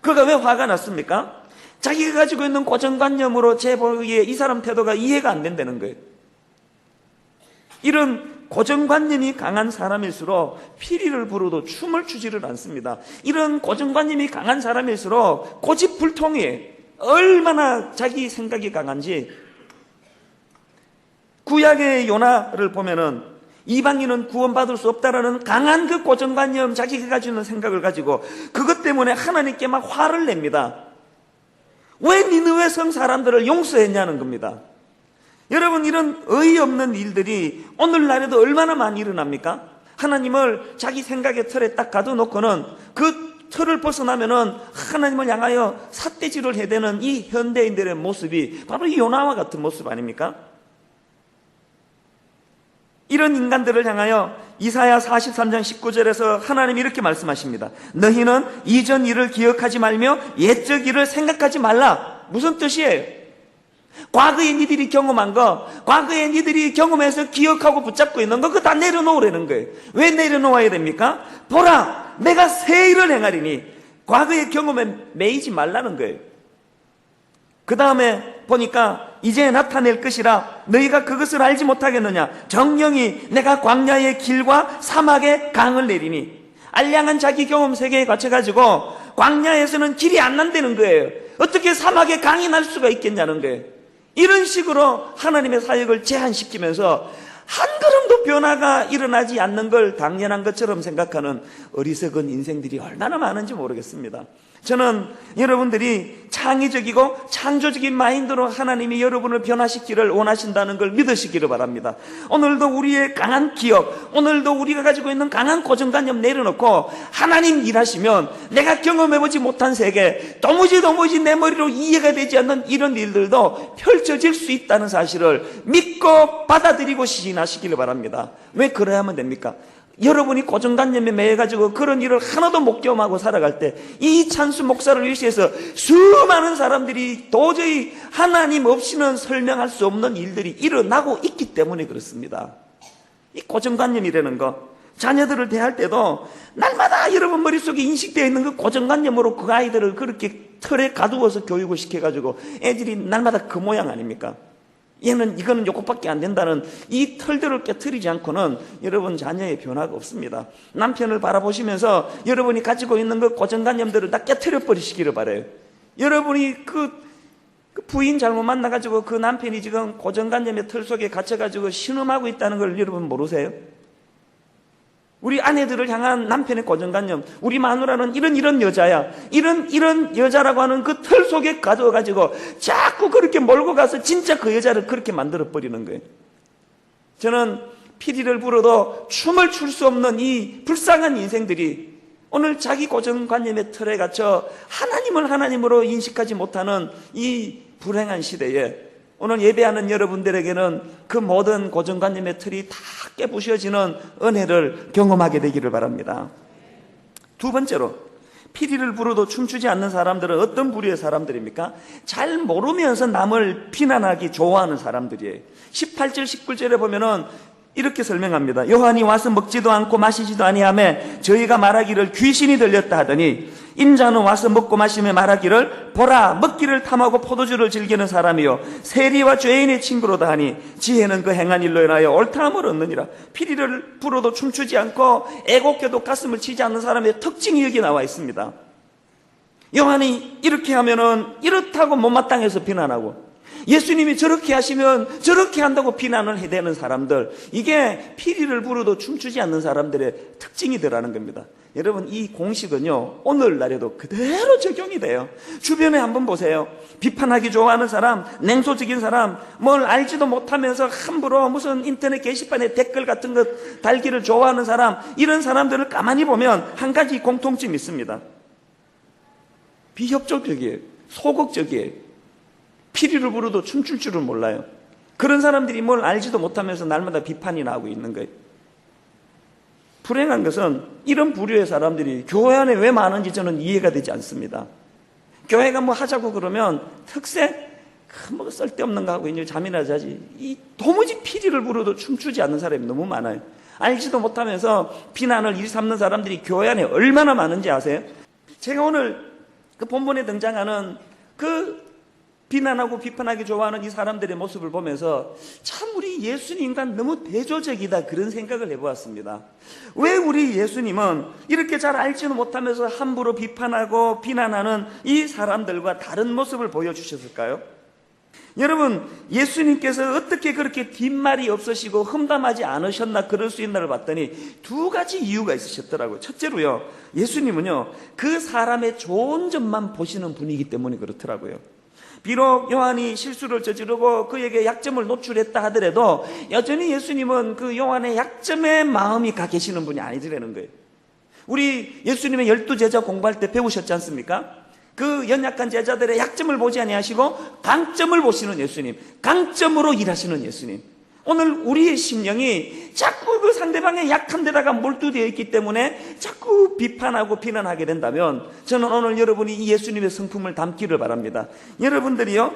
그가 왜 화가 났습니까? 자기가 가지고 있는 고정관념으로 제 보기에 이 사람 태도가 이해가 안 된다는 거예요. 이런 고정관념이 강한 사람일수록 피리를 부르도 춤을 추지를 않습니다. 이런 고정관념이 강한 사람일수록 고집불통이에요. 얼마나 자기 생각이 강한지. 구약의 요나를 보면은 이방인은 구원받을 수 없다라는 강한 그 고정관념, 자기가 가지고 있는 생각을 가지고 그것 때문에 하나님께 막 화를 냅니다. 왜 니느웨 성 사람들을 용서했냐는 겁니다. 여러분, 이런 어이없는 일들이 오늘날에도 얼마나 많이 일어납니까? 하나님을 자기 생각의 틀에 딱 가둬놓고는 그 틀을 벗어나면은 하나님을 향하여 삿대질을 해대는 이 현대인들의 모습이 바로 이 요나와 같은 모습 아닙니까? 이런 인간들을 향하여 이사야 43장 19절에서 하나님이 이렇게 말씀하십니다. 너희는 이전 일을 기억하지 말며 옛적 일을 생각하지 말라. 무슨 뜻이에요? 과거에 니들이 경험한 거, 과거에 니들이 경험해서 기억하고 붙잡고 있는 거 그거 다 내려놓으라는 거예요. 왜 내려놓아야 됩니까? 보라, 내가 새 일을 행하리니 과거의 경험에 매이지 말라는 거예요. 그 다음에 보니까 이제 나타낼 것이라 너희가 그것을 알지 못하겠느냐. 정령이 내가 광야의 길과 사막의 강을 내리니. 알량한 자기 경험 세계에 갇혀가지고 광야에서는 길이 안 난다는 거예요. 어떻게 사막에 강이 날 수가 있겠냐는 거예요. 이런 식으로 하나님의 사역을 제한시키면서 한 걸음도 변화가 일어나지 않는 걸 당연한 것처럼 생각하는 어리석은 인생들이 얼마나 많은지 모르겠습니다. 저는 여러분들이 창의적이고 창조적인 마인드로 하나님이 여러분을 변화시키기를 원하신다는 걸 믿으시기를 바랍니다. 오늘도 우리의 강한 기억, 오늘도 우리가 가지고 있는 강한 고정관념 내려놓고 하나님 일하시면 내가 경험해보지 못한 세계, 도무지 내 머리로 이해가 되지 않는 이런 일들도 펼쳐질 수 있다는 사실을 믿고 받아들이고 시인하시기를 바랍니다. 왜 그래야 하면 됩니까? 여러분이 고정관념에 매여가지고 그런 일을 하나도 못 경험하고 살아갈 때 이 찬수 목사를 위해서 수많은 사람들이 도저히 하나님 없이는 설명할 수 없는 일들이 일어나고 있기 때문에 그렇습니다. 이 고정관념이라는 거, 자녀들을 대할 때도 날마다 여러분 머릿속에 인식되어 있는 그 고정관념으로 그 아이들을 그렇게 틀에 가두어서 교육을 시켜가지고 애들이 날마다 그 모양 아닙니까? 이거는 요것밖에 안 된다는 이 털들을 깨트리지 않고는 여러분 자녀의 변화가 없습니다. 남편을 바라보시면서 여러분이 가지고 있는 그 고정관념들을 다 깨트려 버리시기를 바라요. 여러분이 그 부인 잘못 만나가지고 그 남편이 지금 고정관념의 틀 속에 갇혀가지고 신음하고 있다는 걸 여러분 모르세요? 우리 아내들을 향한 남편의 고정관념, 우리 마누라는 이런 여자야, 이런 여자라고 하는 그 틀 속에 가져가지고 자꾸 그렇게 몰고 가서 진짜 그 여자를 그렇게 만들어버리는 거예요. 저는 피리를 불어도 춤을 출 수 없는 이 불쌍한 인생들이 오늘 자기 고정관념의 틀에 갇혀 하나님을 하나님으로 인식하지 못하는 이 불행한 시대에 오늘 예배하는 여러분들에게는 그 모든 고정관념의 틀이 다 깨부셔지는 은혜를 경험하게 되기를 바랍니다. 두 번째로, 피리를 불어도 춤추지 않는 사람들은 어떤 부류의 사람들입니까? 잘 모르면서 남을 비난하기 좋아하는 사람들이에요. 18절 19절에 보면은 이렇게 설명합니다. 요한이 와서 먹지도 않고 마시지도 아니하며 저희가 말하기를 귀신이 들렸다 하더니 인자는 와서 먹고 마시며 말하기를 보라 먹기를 탐하고 포도주를 즐기는 사람이요 세리와 죄인의 친구로다 하니 지혜는 그 행한 일로 인하여 옳다함을 얻느니라. 피리를 불어도 춤추지 않고 애곡해도 가슴을 치지 않는 사람의 특징이 여기 나와 있습니다. 요한이 이렇게 하면은 이렇다고 못마땅해서 비난하고, 예수님이 저렇게 하시면 저렇게 한다고 비난을 해대는 사람들, 이게 피리를 불어도 춤추지 않는 사람들의 특징이더라는 겁니다. 여러분, 이 공식은요 오늘날에도 그대로 적용이 돼요. 주변에 한번 보세요. 비판하기 좋아하는 사람, 냉소적인 사람, 뭘 알지도 못하면서 함부로 무슨 인터넷 게시판에 댓글 같은 것 달기를 좋아하는 사람, 이런 사람들을 가만히 보면 한 가지 공통점이 있습니다. 비협조적이에요. 소극적이에요. 피리를 부르도 춤출 줄은 몰라요. 그런 사람들이 뭘 알지도 못하면서 날마다 비판이 나오고 있는 거예요. 불행한 것은 이런 부류의 사람들이 교회 안에 왜 많은지 저는 이해가 되지 않습니다. 교회가 뭐 하자고 그러면 특색 뭐 쓸데없는 거 하고 이제 잠이나 자지, 이 도무지 피리를 부르도 춤추지 않는 사람이 너무 많아요. 알지도 못하면서 비난을 일삼는 사람들이 교회 안에 얼마나 많은지 아세요? 제가 오늘 그 본문에 등장하는 그 비난하고 비판하기 좋아하는 이 사람들의 모습을 보면서 참 우리 예수님과 너무 대조적이다, 그런 생각을 해보았습니다. 왜 우리 예수님은 이렇게 잘 알지도 못하면서 함부로 비판하고 비난하는 이 사람들과 다른 모습을 보여주셨을까요? 여러분, 예수님께서 어떻게 그렇게 뒷말이 없으시고 험담하지 않으셨나, 그럴 수 있나를 봤더니 두 가지 이유가 있으셨더라고요. 첫째로요, 예수님은요 그 사람의 좋은 점만 보시는 분이기 때문에 그렇더라고요. 비록 요한이 실수를 저지르고 그에게 약점을 노출했다 하더라도 여전히 예수님은 그 요한의 약점에 마음이 가 계시는 분이 아니더라는 거예요. 우리 예수님의 12제자 공부할 때 배우셨지 않습니까? 그 연약한 제자들의 약점을 보지 아니하시고 강점을 보시는 예수님, 강점으로 일하시는 예수님. 오늘 우리의 심령이 자꾸 그 상대방의 약한 데다가 몰두되어 있기 때문에 자꾸 비판하고 비난하게 된다면, 저는 오늘 여러분이 이 예수님의 성품을 담기를 바랍니다. 여러분들이요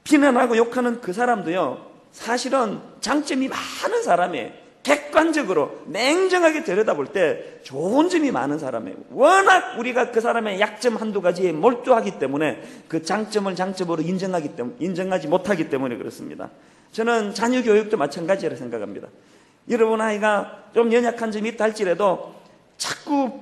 비난하고 욕하는 그 사람도요 사실은 장점이 많은 사람이에요. 객관적으로 냉정하게 들여다볼 때 좋은 점이 많은 사람이에요. 워낙 우리가 그 사람의 약점 한두 가지에 몰두하기 때문에 그 장점을 장점으로 인정하지 못하기 때문에 그렇습니다. 저는 자녀 교육도 마찬가지라고 생각합니다. 여러분 아이가 좀 연약한 점이 있다 할지라도 자꾸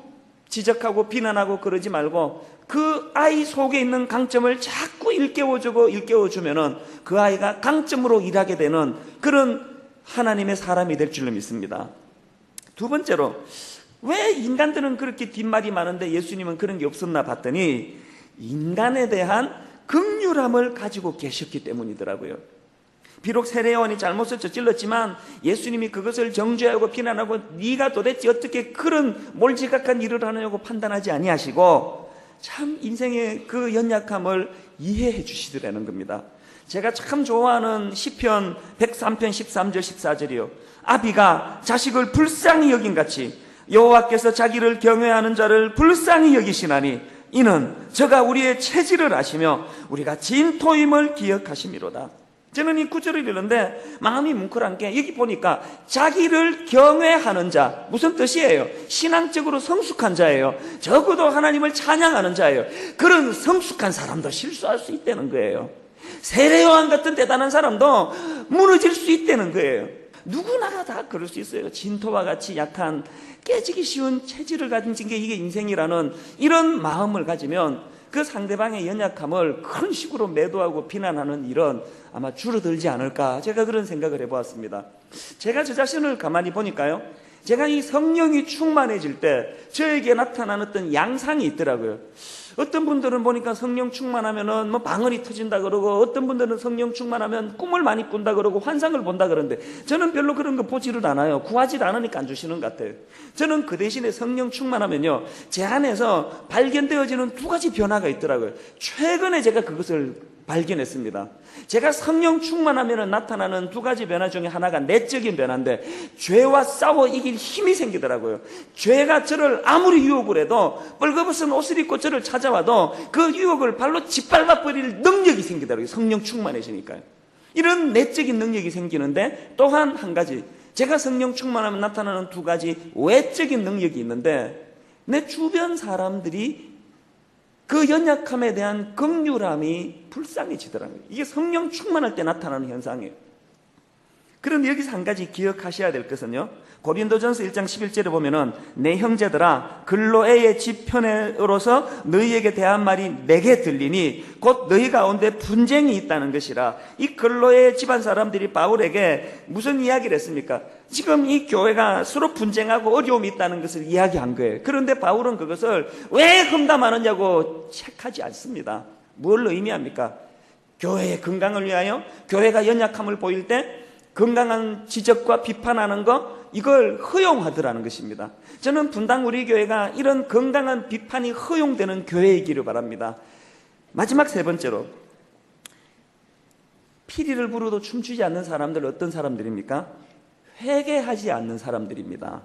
지적하고 비난하고 그러지 말고 그 아이 속에 있는 강점을 자꾸 일깨워주면은 그 아이가 강점으로 일하게 되는 그런 하나님의 사람이 될 줄로 믿습니다. 두 번째로, 왜 인간들은 그렇게 뒷말이 많은데 예수님은 그런 게 없었나 봤더니 인간에 대한 긍휼함을 가지고 계셨기 때문이더라고요. 비록 세례요한이 잘못을 저질렀지만 예수님이 그것을 정죄하고 비난하고 네가 도대체 어떻게 그런 몰지각한 일을 하느냐고 판단하지 아니하시고 참 인생의 그 연약함을 이해해 주시더라는 겁니다. 제가 참 좋아하는 시편 103편 13절 14절이요. 아비가 자식을 불쌍히 여긴같이 여호와께서 자기를 경외하는 자를 불쌍히 여기시나니 이는 저가 우리의 체질을 아시며 우리가 진토임을 기억하심이로다. 저는 이 구절을 읽는데 마음이 뭉클한 게, 여기 보니까 자기를 경외하는 자, 무슨 뜻이에요? 신앙적으로 성숙한 자예요. 적어도 하나님을 찬양하는 자예요. 그런 성숙한 사람도 실수할 수 있다는 거예요. 세례요한 같은 대단한 사람도 무너질 수 있다는 거예요. 누구나 다 그럴 수 있어요. 진토와 같이 약한, 깨지기 쉬운 체질을 가진 게 이게 인생이라는 이런 마음을 가지면 그 상대방의 연약함을 그런 식으로 매도하고 비난하는 일은 아마 줄어들지 않을까, 제가 그런 생각을 해보았습니다. 제가 저 자신을 가만히 보니까요, 제가 이 성령이 충만해질 때 저에게 나타나는 어떤 양상이 있더라고요. 어떤 분들은 보니까 성령 충만하면은 뭐 방언이 터진다 그러고, 어떤 분들은 성령 충만하면 꿈을 많이 꾼다 그러고 환상을 본다 그러는데, 저는 별로 그런 거 보지를 않아요. 구하지를 않으니까 안 주시는 것 같아요. 저는 그 대신에 성령 충만하면요, 제 안에서 발견되어지는 두 가지 변화가 있더라고요. 최근에 제가 그것을 발견했습니다. 제가 성령 충만하면 나타나는 두 가지 변화 중에 하나가 내적인 변화인데, 죄와 싸워 이길 힘이 생기더라고요. 죄가 저를 아무리 유혹을 해도, 벌거벗은 옷을 입고 저를 찾아와도 그 유혹을 발로 짓밟아 버릴 능력이 생기더라고요. 성령 충만해지니까요. 이런 내적인 능력이 생기는데, 또한 한 가지, 제가 성령 충만하면 나타나는 두 가지 외적인 능력이 있는데, 내 주변 사람들이 그 연약함에 대한 긍휼함이 불쌍해지더라고요. 이게 성령 충만할 때 나타나는 현상이에요. 그런데 여기서 한 가지 기억하셔야 될 것은요, 고린도전서 1장 11절에 보면은 내 형제들아 글로에의 집편으로서 너희에게 대한 말이 내게 들리니 곧 너희 가운데 분쟁이 있다는 것이라. 이 글로에 집안 사람들이 바울에게 무슨 이야기를 했습니까? 지금 이 교회가 서로 분쟁하고 어려움이 있다는 것을 이야기한 거예요. 그런데 바울은 그것을 왜 험담하느냐고 체크하지 않습니다. 뭘 의미합니까? 교회의 건강을 위하여, 교회가 연약함을 보일 때 건강한 지적과 비판하는 거, 이걸 허용하더라는 것입니다. 저는 분당 우리 교회가 이런 건강한 비판이 허용되는 교회이기를 바랍니다. 마지막 세 번째로, 피리를 부르도 춤추지 않는 사람들 어떤 사람들입니까? 회개하지 않는 사람들입니다.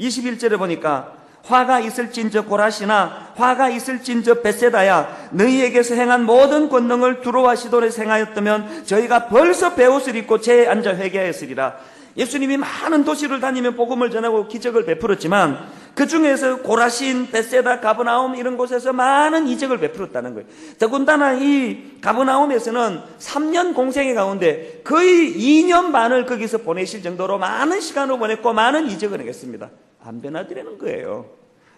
21절에 보니까 화가 있을진저 고라시나 화가 있을진저 벳세다야 너희에게서 행한 모든 권능을 두로와 시돈에서 행하였다면 저희가 벌써 베옷을 입고 제에 앉아 회개하였으리라. 예수님이 많은 도시를 다니며 복음을 전하고 기적을 베풀었지만 그 중에서 고라신, 벳세다, 가버나움 이런 곳에서 많은 이적을 베풀었다는 거예요. 더군다나 이 가버나움에서는 3년 공생의 가운데 거의 2년 반을 거기서 보내실 정도로 많은 시간을 보냈고 많은 이적을 행했습니다. 안 변화되는 거예요.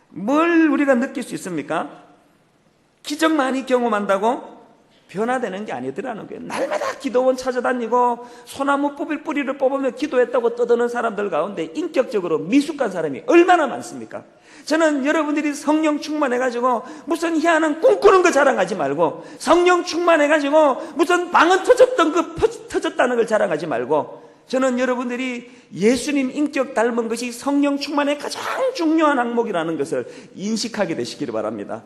뭘 우리가 느낄 수 있습니까? 기적 많이 경험한다고 변화되는 게 아니더라는 거예요. 날마다 기도원 찾아다니고 소나무 뽑을 뿌리를 뽑으며 기도했다고 떠드는 사람들 가운데 인격적으로 미숙한 사람이 얼마나 많습니까? 저는 여러분들이 성령 충만해가지고 무슨 희한한 꿈꾸는 거 자랑하지 말고, 성령 충만해가지고 무슨 방언 터졌던 거 터졌다는 걸 자랑하지 말고, 저는 여러분들이 예수님 인격 닮은 것이 성령 충만의 가장 중요한 항목이라는 것을 인식하게 되시기를 바랍니다.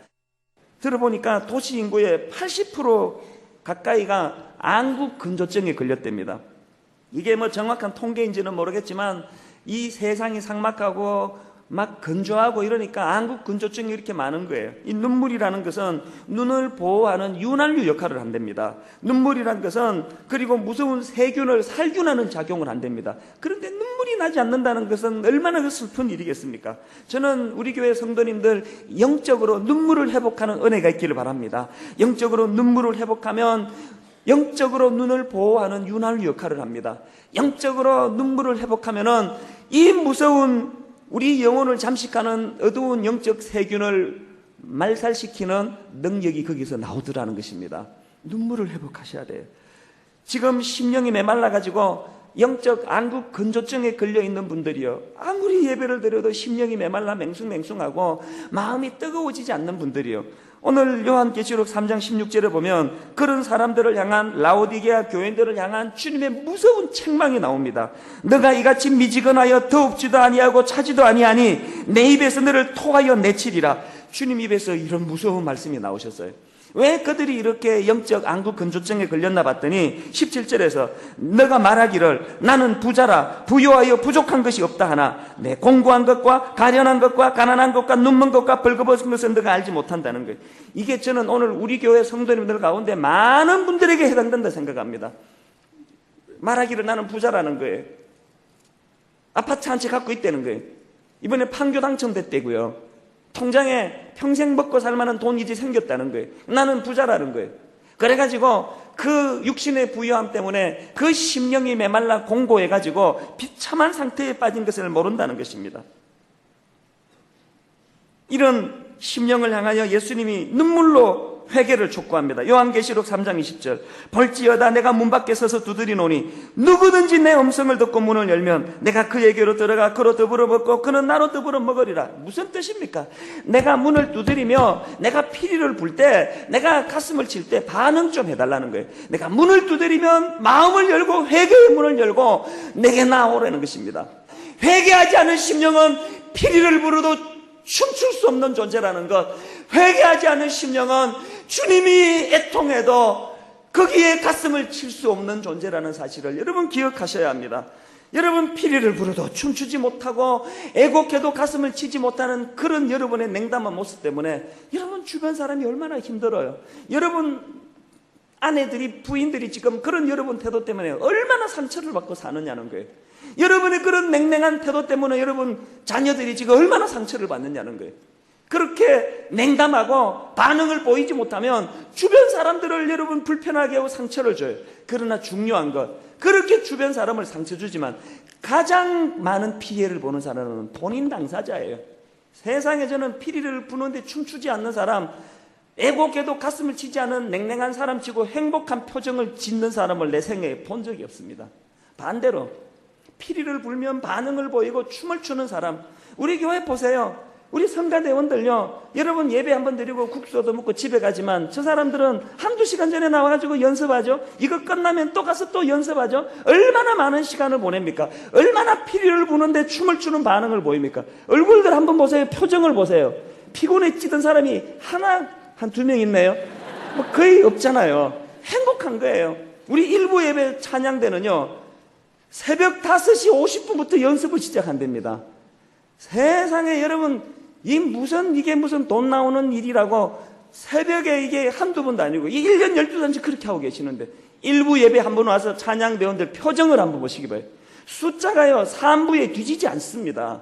들어보니까 도시 인구의 80% 가까이가 안구 건조증에 걸렸답니다. 이게 뭐 정확한 통계인지는 모르겠지만 이 세상이 삭막하고 막 건조하고 이러니까 안구 건조증이 이렇게 많은 거예요. 이 눈물이라는 것은 눈을 보호하는 윤활유 역할을 한답니다. 눈물이라는 것은 그리고 무서운 세균을 살균하는 작용을 한답니다. 그런데 눈물이 나지 않는다는 것은 얼마나 슬픈 일이겠습니까? 저는 우리 교회 성도님들 영적으로 눈물을 회복하는 은혜가 있기를 바랍니다. 영적으로 눈물을 회복하면 영적으로 눈을 보호하는 윤활유 역할을 합니다. 영적으로 눈물을 회복하면은 이 무서운 우리 영혼을 잠식하는 어두운 영적 세균을 말살시키는 능력이 거기서 나오더라는 것입니다. 눈물을 회복하셔야 돼요. 지금 심령이 메말라가지고 영적 안구 건조증에 걸려있는 분들이요, 아무리 예배를 드려도 심령이 메말라 맹숭맹숭하고 마음이 뜨거워지지 않는 분들이요, 오늘 요한계시록 3장 16절에 보면 그런 사람들을 향한, 라오디게아 교인들을 향한 주님의 무서운 책망이 나옵니다. 너가 이같이 미지근하여 더웁지도 아니하고 차지도 아니하니 내 입에서 너를 토하여 내치리라. 주님 입에서 이런 무서운 말씀이 나오셨어요. 왜 그들이 이렇게 영적 안구 건조증에 걸렸나 봤더니 17절에서 너가 말하기를 나는 부자라 부유하여 부족한 것이 없다 하나 내 공고한 것과 가련한 것과 가난한 것과 눈먼 것과 벌거벗은 것은 너가 알지 못한다는 거예요. 이게 저는 오늘 우리 교회 성도님들 가운데 많은 분들에게 해당된다 생각합니다. 말하기를 나는 부자라는 거예요. 아파트 한 채 갖고 있다는 거예요. 이번에 판교 당첨됐대고요. 통장에 평생 먹고 살만한 돈이 이제 생겼다는 거예요. 나는 부자라는 거예요. 그래가지고 그 육신의 부유함 때문에 그 심령이 메말라 공고해가지고 비참한 상태에 빠진 것을 모른다는 것입니다. 이런 심령을 향하여 예수님이 눈물로 회개를 촉구합니다. 요한계시록 3장 20절 볼지어다 내가 문 밖에 서서 두드리노니 누구든지 내 음성을 듣고 문을 열면 내가 그에게로 들어가 그로 더불어 먹고 그는 나로 더불어 먹으리라. 무슨 뜻입니까? 내가 문을 두드리며 내가 피리를 불 때, 내가 가슴을 칠 때 반응 좀 해달라는 거예요. 내가 문을 두드리면 마음을 열고 회개의 문을 열고 내게 나오라는 것입니다. 회개하지 않은 심령은 피리를 부르도 춤출 수 없는 존재라는 것, 회개하지 않은 심령은 주님이 애통해도 거기에 가슴을 칠 수 없는 존재라는 사실을 여러분 기억하셔야 합니다. 여러분 피리를 부르도 춤추지 못하고 애곡해도 가슴을 치지 못하는 그런 여러분의 냉담한 모습 때문에 여러분 주변 사람이 얼마나 힘들어요. 여러분 아내들이, 부인들이 지금 그런 여러분 태도 때문에 얼마나 상처를 받고 사느냐는 거예요. 여러분의 그런 맹맹한 태도 때문에 여러분 자녀들이 지금 얼마나 상처를 받느냐는 거예요. 그렇게 냉담하고 반응을 보이지 못하면 주변 사람들을 여러분 불편하게 하고 상처를 줘요. 그러나 중요한 것, 그렇게 주변 사람을 상처 주지만 가장 많은 피해를 보는 사람은 본인 당사자예요. 세상에 저는 피리를 부는데 춤추지 않는 사람, 애곡해도 가슴을 치지 않은 냉랭한 사람 치고 행복한 표정을 짓는 사람을 내 생애에 본 적이 없습니다. 반대로 피리를 불면 반응을 보이고 춤을 추는 사람, 우리 교회 보세요. 우리 성가대원들요, 여러분 예배 한번 드리고 국수도 먹고 집에 가지만 저 사람들은 한두 시간 전에 나와가지고 연습하죠. 이거 끝나면 또 가서 또 연습하죠. 얼마나 많은 시간을 보냅니까? 얼마나 피리를 부는데 춤을 추는 반응을 보입니까? 얼굴들 한번 보세요. 표정을 보세요. 피곤에 찌든 사람이 한 두 명 있네요. 뭐 거의 없잖아요. 행복한 거예요. 우리 일부 예배 찬양대는요, 새벽 5시 50분부터 연습을 시작한답니다. 세상에 여러분, 이게 무슨 돈 나오는 일이라고 새벽에 이게 한두 번도 아니고 1년 12단씩 그렇게 하고 계시는데, 일부 예배 한번 와서 찬양대원들 표정을 한번 보시기 바래요. 숫자가요 3부에 뒤지지 않습니다.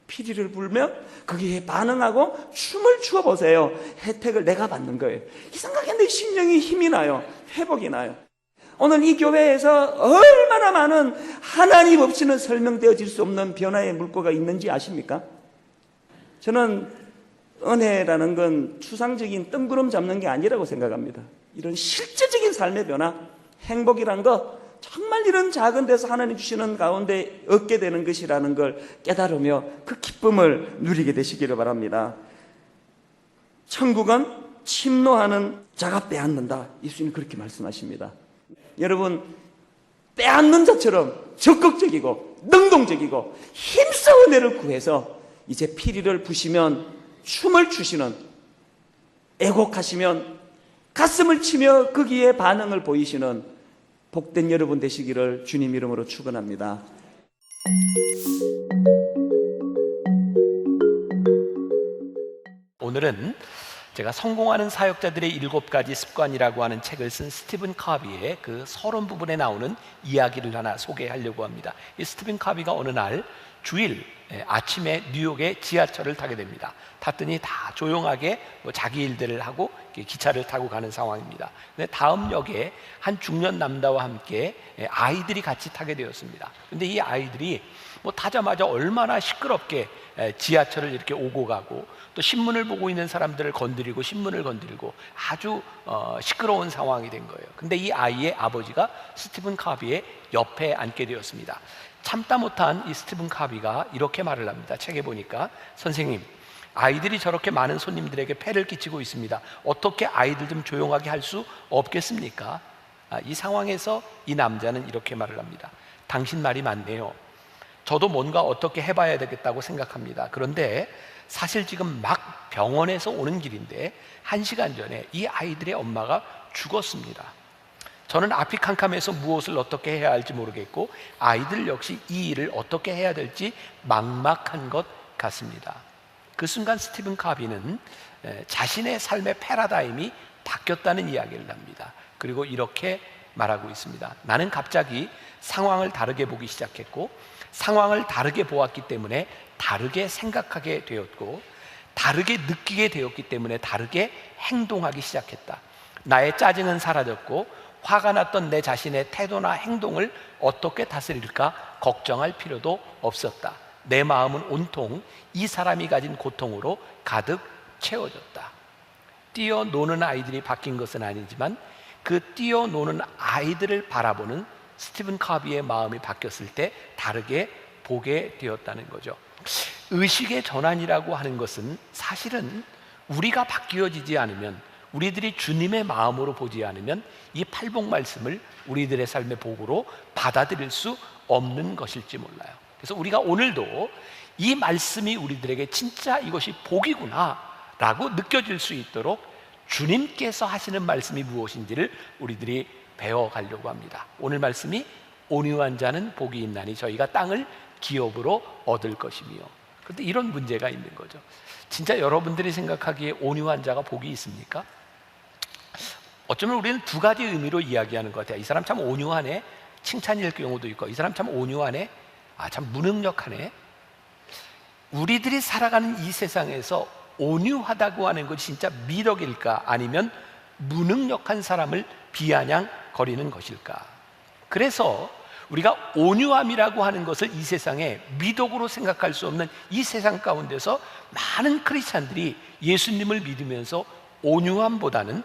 피리를 불며 거기에 반응하고 춤을 추어 보세요. 혜택을 내가 받는 거예요. 이 생각에 내 심령이 힘이 나요. 회복이 나요. 오늘 이 교회에서 얼마나 많은 하나님 없이는 설명되어질 수 없는 변화의 물꼬가 있는지 아십니까? 저는 은혜라는 건 추상적인 뜬구름 잡는 게 아니라고 생각합니다. 이런 실제적인 삶의 변화, 행복이란 거 정말 이런 작은 데서 하나님 주시는 가운데 얻게 되는 것이라는 걸 깨달으며 그 기쁨을 누리게 되시기를 바랍니다. 천국은 침노하는 자가 빼앗는다. 예수님 그렇게 말씀하십니다. 여러분, 빼앗는 자처럼 적극적이고 능동적이고 힘써 은혜를 구해서 이제 피리를 부시면 춤을 추시는, 애곡하시면 가슴을 치며 거기에 반응을 보이시는 복된 여러분 되시기를 주님 이름으로 축원합니다. 오늘은 제가 성공하는 사역자들의 7가지 습관이라고 하는 책을 쓴 스티븐 카비의 그 서론 부분에 나오는 이야기를 하나 소개하려고 합니다. 이 스티븐 카비가 어느 날 주일 아침에 뉴욕의 지하철을 타게 됩니다. 탔더니 다 조용하게 자기 일들을 하고 기차를 타고 가는 상황입니다. 근데 다음 역에 한 중년 남자와 함께 아이들이 같이 타게 되었습니다. 근데 이 아이들이 타자마자 얼마나 시끄럽게 지하철을 이렇게 오고 가고 또 신문을 보고 있는 사람들을 건드리고 신문을 건드리고 아주 시끄러운 상황이 된 거예요. 근데 이 아이의 아버지가 스티븐 카비의 옆에 앉게 되었습니다. 참다 못한 이 스티븐 카비가 이렇게 말을 합니다. 책에 보니까, 선생님, 아이들이 저렇게 많은 손님들에게 폐를 끼치고 있습니다. 어떻게 아이들 좀 조용하게 할 수 없겠습니까? 이 상황에서 이 남자는 이렇게 말을 합니다. 당신 말이 맞네요. 저도 뭔가 어떻게 해봐야 되겠다고 생각합니다. 그런데 사실 지금 막 병원에서 오는 길인데 1시간 전에 이 아이들의 엄마가 죽었습니다. 저는 앞이 캄캄해서 무엇을 어떻게 해야 할지 모르겠고 아이들 역시 이 일을 어떻게 해야 될지 막막한 것 같습니다. 그 순간 스티븐 카비는 자신의 삶의 패러다임이 바뀌었다는 이야기를 합니다. 그리고 이렇게 말하고 있습니다. 나는 갑자기 상황을 다르게 보기 시작했고 상황을 다르게 보았기 때문에 다르게 생각하게 되었고 다르게 느끼게 되었기 때문에 다르게 행동하기 시작했다. 나의 짜증은 사라졌고 화가 났던 내 자신의 태도나 행동을 어떻게 다스릴까 걱정할 필요도 없었다. 내 마음은 온통 이 사람이 가진 고통으로 가득 채워졌다. 뛰어노는 아이들이 바뀐 것은 아니지만 그 뛰어노는 아이들을 바라보는 스티븐 커비의 마음이 바뀌었을 때 다르게 보게 되었다는 거죠. 의식의 전환이라고 하는 것은 사실은 우리가 바뀌어지지 않으면, 우리들이 주님의 마음으로 보지 않으면 이 팔복 말씀을 우리들의 삶의 복으로 받아들일 수 없는 것일지 몰라요. 그래서 우리가 오늘도 이 말씀이 우리들에게 진짜 이것이 복이구나 라고 느껴질 수 있도록 주님께서 하시는 말씀이 무엇인지를 우리들이 배워가려고 합니다. 오늘 말씀이 온유한 자는 복이 있나니 저희가 땅을 기업으로 얻을 것이며. 그런데 이런 문제가 있는 거죠. 진짜 여러분들이 생각하기에 온유한 자가 복이 있습니까? 어쩌면 우리는 두 가지 의미로 이야기하는 것 같아요. 이 사람 참 온유하네, 칭찬일 경우도 있고, 이 사람 참 온유하네, 참 무능력하네. 우리들이 살아가는 이 세상에서 온유하다고 하는 것이 진짜 미덕일까, 아니면 무능력한 사람을 비아냥거리는 것일까? 그래서 우리가 온유함이라고 하는 것을 이 세상에 미덕으로 생각할 수 없는 이 세상 가운데서 많은 크리스찬들이 예수님을 믿으면서 온유함보다는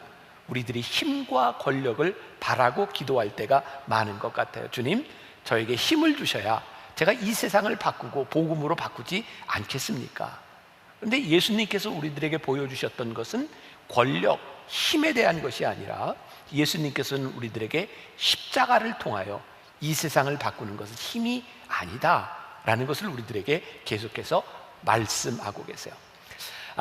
우리들이 힘과 권력을 바라고 기도할 때가 많은 것 같아요. 주님, 저에게 힘을 주셔야 제가 이 세상을 바꾸고 복음으로 바꾸지 않겠습니까? 그런데 예수님께서 우리들에게 보여주셨던 것은 권력, 힘에 대한 것이 아니라 예수님께서는 우리들에게 십자가를 통하여 이 세상을 바꾸는 것은 힘이 아니다라는 것을 우리들에게 계속해서 말씀하고 계세요.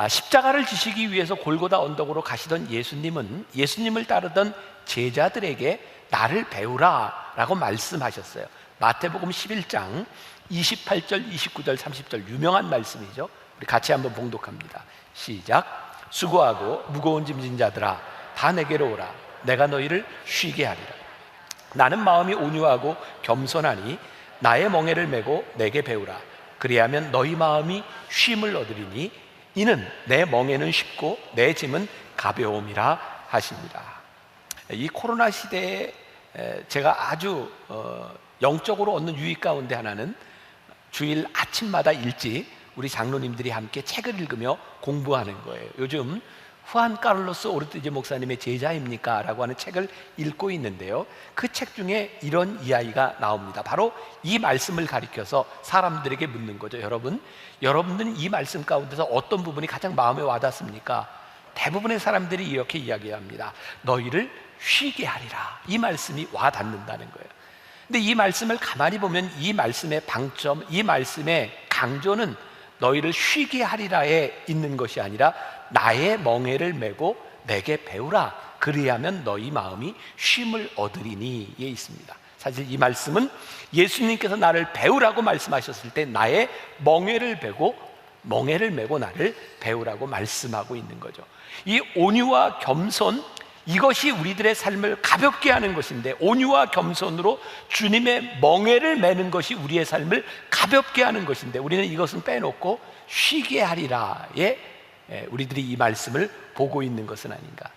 십자가를 지시기 위해서 골고다 언덕으로 가시던 예수님은 예수님을 따르던 제자들에게 나를 배우라 라고 말씀하셨어요. 마태복음 11장 28절, 29절, 30절 유명한 말씀이죠. 우리 같이 한번 봉독합니다. 시작. 수고하고 무거운 짐진 자들아 다 내게로 오라. 내가 너희를 쉬게 하리라. 나는 마음이 온유하고 겸손하니 나의 멍에를 메고 내게 배우라. 그리하면 너희 마음이 쉼을 얻으리니 이는 내 멍에는 쉽고 내 짐은 가벼움이라 하십니다. 이 코로나 시대에 제가 아주 영적으로 얻는 유익 가운데 하나는 주일 아침마다 일찍 우리 장로님들이 함께 책을 읽으며 공부하는 거예요. 요즘 후안 카를로스 오르티즈 목사님의 제자입니까? 라고 하는 책을 읽고 있는데요, 그 책 중에 이런 이야기가 나옵니다. 바로 이 말씀을 가리켜서 사람들에게 묻는 거죠. 여러분들은 이 말씀 가운데서 어떤 부분이 가장 마음에 와닿습니까? 대부분의 사람들이 이렇게 이야기합니다. 너희를 쉬게 하리라. 이 말씀이 와닿는다는 거예요. 근데 이 말씀을 가만히 보면 이 말씀의 방점, 이 말씀의 강조는 너희를 쉬게 하리라에 있는 것이 아니라 나의 멍에를 메고 내게 배우라. 그리하면 너희 마음이 쉼을 얻으리니에 있습니다. 사실 이 말씀은 예수님께서 나를 배우라고 말씀하셨을 때 나의 멍에를 메고 나를 배우라고 말씀하고 있는 거죠. 이 온유와 겸손, 이것이 우리들의 삶을 가볍게 하는 것인데, 온유와 겸손으로 주님의 멍에를 메는 것이 우리의 삶을 가볍게 하는 것인데, 우리는 이것은 빼놓고 쉬게 하리라에 우리들이 이 말씀을 보고 있는 것은 아닌가.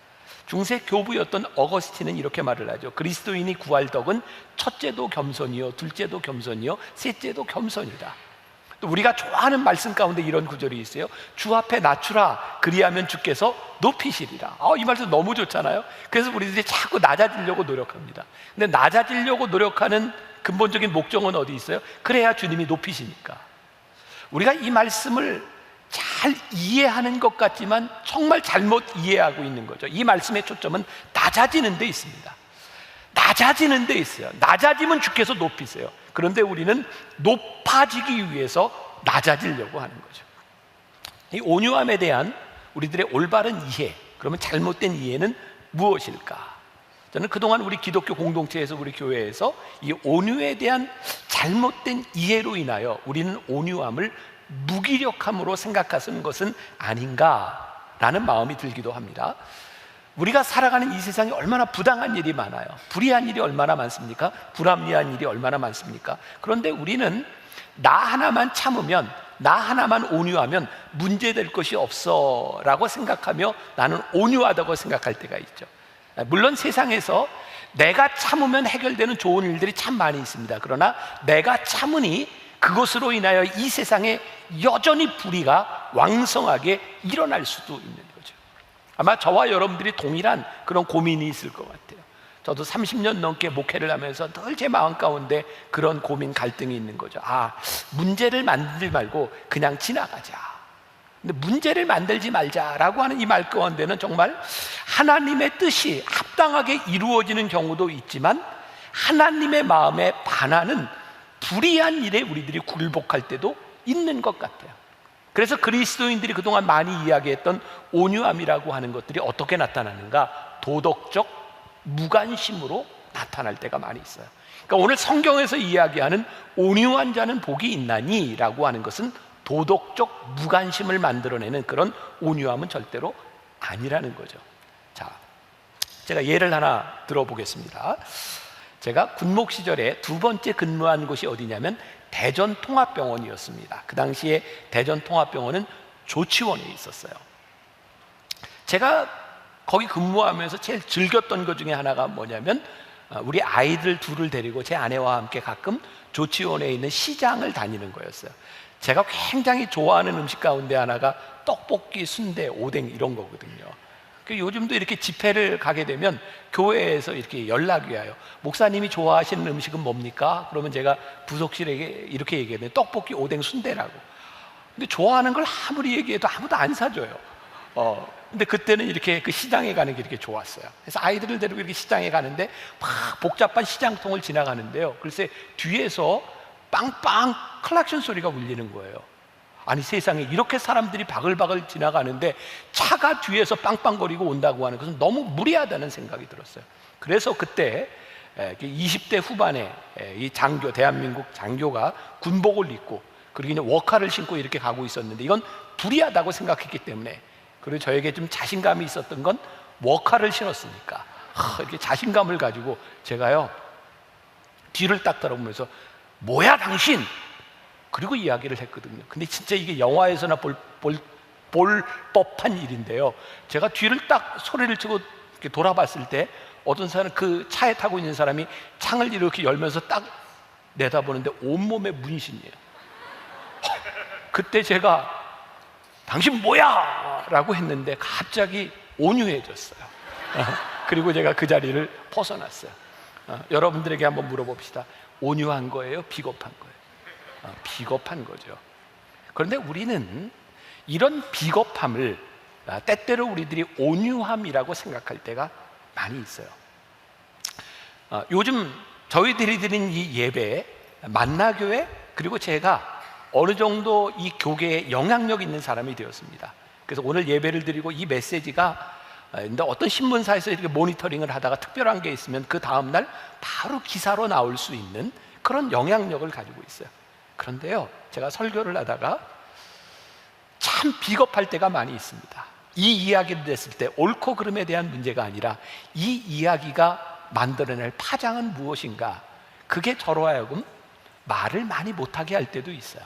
중세 교부였던 어거스틴은 이렇게 말을 하죠. 그리스도인이 구할 덕은 첫째도 겸손이요, 둘째도 겸손이요, 셋째도 겸손이다. 또 우리가 좋아하는 말씀 가운데 이런 구절이 있어요. 주 앞에 낮추라. 그리하면 주께서 높이시리라. 이 말씀 너무 좋잖아요. 그래서 우리들이 자꾸 낮아지려고 노력합니다. 근데 낮아지려고 노력하는 근본적인 목적은 어디 있어요? 그래야 주님이 높이시니까. 우리가 이 말씀을 잘 이해하는 것 같지만 정말 잘못 이해하고 있는 거죠. 이 말씀의 초점은 낮아지는 데 있습니다. 낮아지는 데 있어요. 낮아지면 주께서 높이세요. 그런데 우리는 높아지기 위해서 낮아지려고 하는 거죠. 이 온유함에 대한 우리들의 올바른 이해, 그러면 잘못된 이해는 무엇일까? 저는 그동안 우리 기독교 공동체에서, 우리 교회에서 이 온유에 대한 잘못된 이해로 인하여 우리는 온유함을 무기력함으로 생각하는 것은 아닌가라는 마음이 들기도 합니다. 우리가 살아가는 이 세상에 얼마나 부당한 일이 많아요. 불의한 일이 얼마나 많습니까? 불합리한 일이 얼마나 많습니까? 그런데 우리는 나 하나만 참으면, 나 하나만 온유하면 문제될 것이 없어 라고 생각하며 나는 온유하다고 생각할 때가 있죠. 물론 세상에서 내가 참으면 해결되는 좋은 일들이 참 많이 있습니다. 그러나 내가 참으니 그것으로 인하여 이 세상에 여전히 불의가 왕성하게 일어날 수도 있는 거죠. 아마 저와 여러분들이 동일한 그런 고민이 있을 것 같아요. 저도 30년 넘게 목회를 하면서 늘 제 마음 가운데 그런 고민, 갈등이 있는 거죠. 문제를 만들지 말고 그냥 지나가자. 근데 문제를 만들지 말자라고 하는 이 말 가운데는 정말 하나님의 뜻이 합당하게 이루어지는 경우도 있지만 하나님의 마음에 반하는 불의한 일에 우리들이 굴복할 때도 있는 것 같아요. 그래서 그리스도인들이 그동안 많이 이야기했던 온유함이라고 하는 것들이 어떻게 나타나는가? 도덕적 무관심으로 나타날 때가 많이 있어요. 그러니까 오늘 성경에서 이야기하는 온유한 자는 복이 있나니 라고 하는 것은 도덕적 무관심을 만들어내는 그런 온유함은 절대로 아니라는 거죠. 자, 제가 예를 하나 들어보겠습니다. 제가 군목 시절에 두 번째 근무한 곳이 어디냐면 대전통합병원이었습니다. 그 당시에 대전통합병원은 조치원에 있었어요. 제가 거기 근무하면서 제일 즐겼던 것 중에 하나가 뭐냐면 우리 아이들 둘을 데리고 제 아내와 함께 가끔 조치원에 있는 시장을 다니는 거였어요. 제가 굉장히 좋아하는 음식 가운데 하나가 떡볶이, 순대, 오뎅 이런 거거든요. 요즘도 이렇게 집회를 가게 되면 교회에서 이렇게 연락이 와요. 목사님이 좋아하시는 음식은 뭡니까? 그러면 제가 부속실에게 이렇게 얘기해요. 떡볶이, 오뎅, 순대라고. 근데 좋아하는 걸 아무리 얘기해도 아무도 안 사줘요. 근데 그때는 이렇게 그 시장에 가는 게 이렇게 좋았어요. 그래서 아이들을 데리고 이렇게 시장에 가는데 막 복잡한 시장통을 지나가는데요. 글쎄 뒤에서 빵빵 클락션 소리가 울리는 거예요. 아니 세상에 이렇게 사람들이 바글바글 지나가는데 차가 뒤에서 빵빵거리고 온다고 하는 것은 너무 무리하다는 생각이 들었어요. 그래서 그때 20대 후반에 이 장교, 대한민국 장교가 군복을 입고 그리고 이제 워카를 신고 이렇게 가고 있었는데 이건 불의하다고 생각했기 때문에, 그리고 저에게 좀 자신감이 있었던 건 워카를 신었으니까 이렇게 자신감을 가지고 제가요 뒤를 딱 돌아보면서 뭐야 당신? 그리고 이야기를 했거든요. 근데 진짜 이게 영화에서나 볼 법한 일인데요. 제가 뒤를 딱 소리를 치고 이렇게 돌아봤을 때 어떤 사람은 그 차에 타고 있는 사람이 창을 이렇게 열면서 딱 내다보는데 온몸에 문신이에요. 그때 제가 당신 뭐야? 라고 했는데 갑자기 온유해졌어요. 그리고 제가 그 자리를 벗어났어요. 여러분들에게 한번 물어봅시다. 온유한 거예요? 비겁한 거예요? 비겁한 거죠. 그런데 우리는 이런 비겁함을 때때로 우리들이 온유함이라고 생각할 때가 많이 있어요. 요즘 저희들이 드린 이 예배, 만나교회, 그리고 제가 어느 정도 이 교계에 영향력 있는 사람이 되었습니다. 그래서 오늘 예배를 드리고 이 메시지가 어떤 신문사에서 이렇게 모니터링을 하다가 특별한 게 있으면 그 다음날 바로 기사로 나올 수 있는 그런 영향력을 가지고 있어요. 그런데요, 제가 설교를 하다가 참 비겁할 때가 많이 있습니다. 이 이야기를 했을 때 옳고 그름에 대한 문제가 아니라 이 이야기가 만들어낼 파장은 무엇인가, 그게 저로 하여금 말을 많이 못하게 할 때도 있어요.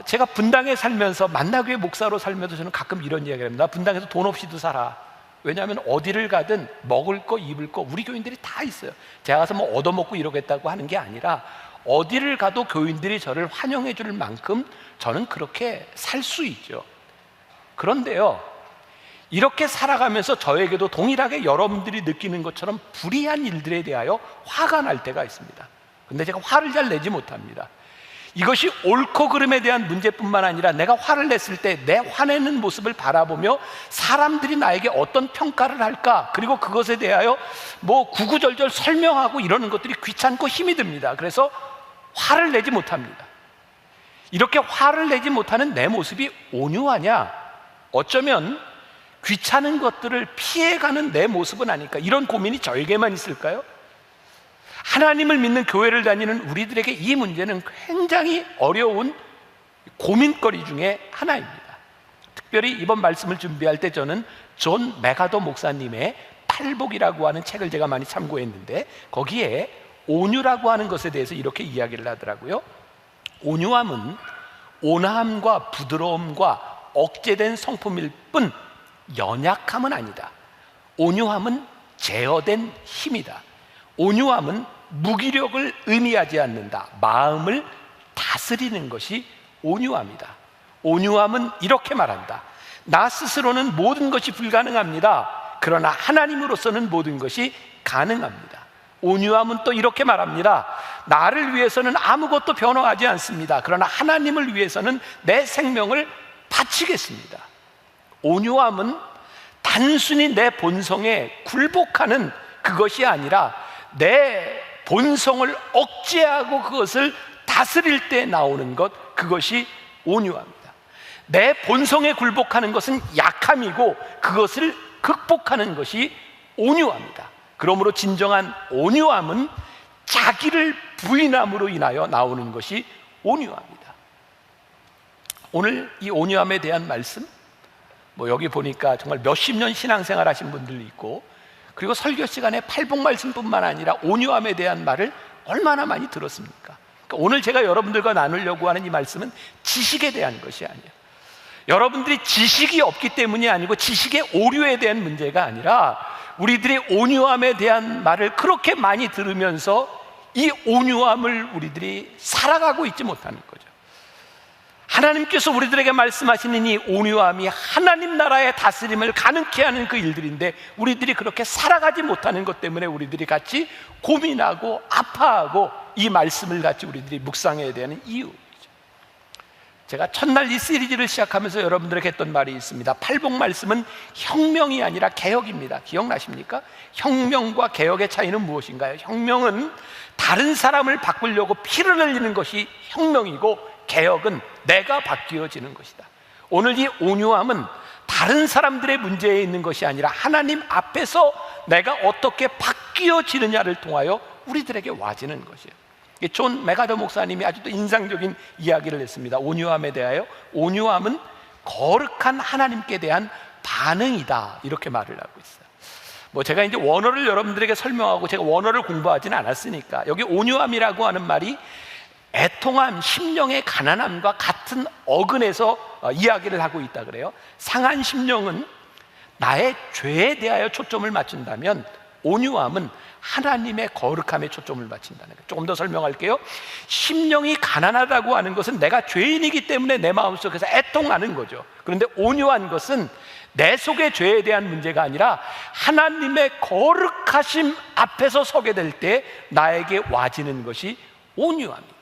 제가 분당에 살면서, 만나교회 목사로 살면서 저는 가끔 이런 이야기를 합니다. 나 분당에서 돈 없이도 살아. 왜냐하면 어디를 가든 먹을 거 입을 거 우리 교인들이 다 있어요. 제가 가서 뭐 얻어먹고 이러겠다고 하는 게 아니라 어디를 가도 교인들이 저를 환영해 줄 만큼 저는 그렇게 살 수 있죠. 그런데요, 이렇게 살아가면서 저에게도 동일하게 여러분들이 느끼는 것처럼 불의한 일들에 대하여 화가 날 때가 있습니다. 근데 제가 화를 잘 내지 못합니다. 이것이 옳고 그름에 대한 문제뿐만 아니라 내가 화를 냈을 때 내 화내는 모습을 바라보며 사람들이 나에게 어떤 평가를 할까, 그리고 그것에 대하여 뭐 구구절절 설명하고 이러는 것들이 귀찮고 힘이 듭니다. 그래서 화를 내지 못합니다. 이렇게 화를 내지 못하는 내 모습이 온유하냐? 어쩌면 귀찮은 것들을 피해가는 내 모습은 아닐까? 이런 고민이 저에게만 있을까요? 하나님을 믿는 교회를 다니는 우리들에게 이 문제는 굉장히 어려운 고민거리 중에 하나입니다. 특별히 이번 말씀을 준비할 때 저는 존 메가더 목사님의 팔복이라고 하는 책을 제가 많이 참고했는데 거기에 온유라고 하는 것에 대해서 이렇게 이야기를 하더라고요. 온유함은 온화함과 부드러움과 억제된 성품일 뿐 연약함은 아니다. 온유함은 제어된 힘이다. 온유함은 무기력을 의미하지 않는다. 마음을 다스리는 것이 온유함이다. 온유함은 이렇게 말한다. 나 스스로는 모든 것이 불가능합니다. 그러나 하나님으로서는 모든 것이 가능합니다. 온유함은 또 이렇게 말합니다. 나를 위해서는 아무것도 변화하지 않습니다. 그러나 하나님을 위해서는 내 생명을 바치겠습니다. 온유함은 단순히 내 본성에 굴복하는 그것이 아니라 내 본성을 억제하고 그것을 다스릴 때 나오는 것, 그것이 온유함입니다. 내 본성에 굴복하는 것은 약함이고 그것을 극복하는 것이 온유함입니다. 그러므로 진정한 온유함은 자기를 부인함으로 인하여 나오는 것이 온유함입니다. 오늘 이 온유함에 대한 말씀, 여기 보니까 정말 몇십 년 신앙생활 하신 분들도 있고, 그리고 설교 시간에 팔복 말씀뿐만 아니라 온유함에 대한 말을 얼마나 많이 들었습니까? 그러니까 오늘 제가 여러분들과 나누려고 하는 이 말씀은 지식에 대한 것이 아니에요. 여러분들이 지식이 없기 때문이 아니고 지식의 오류에 대한 문제가 아니라 우리들이 온유함에 대한 말을 그렇게 많이 들으면서 이 온유함을 우리들이 살아가고 있지 못하는 거죠. 하나님께서 우리들에게 말씀하시는 이 온유함이 하나님 나라의 다스림을 가능케 하는 그 일들인데 우리들이 그렇게 살아가지 못하는 것 때문에 우리들이 같이 고민하고 아파하고 이 말씀을 같이 우리들이 묵상해야 되는 이유이죠. 제가 첫날 이 시리즈를 시작하면서 여러분들에게 했던 말이 있습니다. 팔복 말씀은 혁명이 아니라 개혁입니다. 기억나십니까? 혁명과 개혁의 차이는 무엇인가요? 혁명은 다른 사람을 바꾸려고 피를 흘리는 것이 혁명이고, 개혁은 내가 바뀌어지는 것이다. 오늘 이 온유함은 다른 사람들의 문제에 있는 것이 아니라 하나님 앞에서 내가 어떻게 바뀌어지느냐를 통하여 우리들에게 와지는 것이에요. 존 메가더 목사님이 아주 또 인상적인 이야기를 했습니다. 온유함에 대하여, 온유함은 거룩한 하나님께 대한 반응이다, 이렇게 말을 하고 있어요. 제가 이제 원어를 여러분들에게 설명하고, 제가 원어를 공부하지는 않았으니까 여기 온유함이라고 하는 말이 애통함, 심령의 가난함과 같은 어근에서 이야기를 하고 있다 그래요. 상한 심령은 나의 죄에 대하여 초점을 맞춘다면 온유함은 하나님의 거룩함에 초점을 맞춘다는 거예요. 조금 더 설명할게요. 심령이 가난하다고 하는 것은 내가 죄인이기 때문에 내 마음속에서 애통하는 거죠. 그런데 온유한 것은 내 속의 죄에 대한 문제가 아니라 하나님의 거룩하심 앞에서 서게 될 때 나에게 와지는 것이 온유함입니다.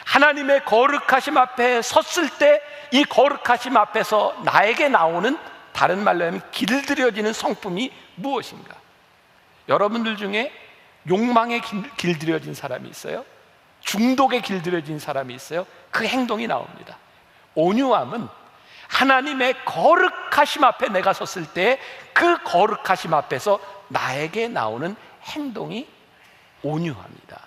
하나님의 거룩하심 앞에 섰을 때 이 거룩하심 앞에서 나에게 나오는, 다른 말로 하면 길들여지는 성품이 무엇인가? 여러분들 중에 욕망에 길들여진 사람이 있어요? 중독에 길들여진 사람이 있어요? 그 행동이 나옵니다. 온유함은 하나님의 거룩하심 앞에 내가 섰을 때 그 거룩하심 앞에서 나에게 나오는 행동이 온유합니다.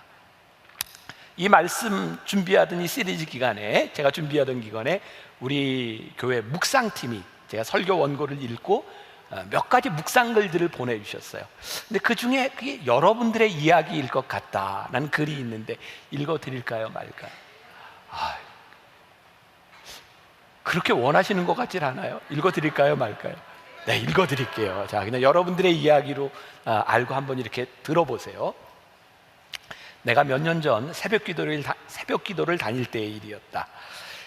이 말씀 준비하던 이 시리즈 기간에, 제가 준비하던 기간에 우리 교회 묵상팀이 제가 설교 원고를 읽고 몇 가지 묵상글들을 보내주셨어요. 근데 그 중에 그게 여러분들의 이야기일 것 같다라는 글이 있는데 읽어드릴까요 말까요? 그렇게 원하시는 것 같진 않아요. 읽어드릴까요 말까요? 네, 읽어드릴게요. 자, 그냥 여러분들의 이야기로 알고 한번 이렇게 들어보세요. 내가 몇 년 전 새벽 기도를 다닐 때의 일이었다.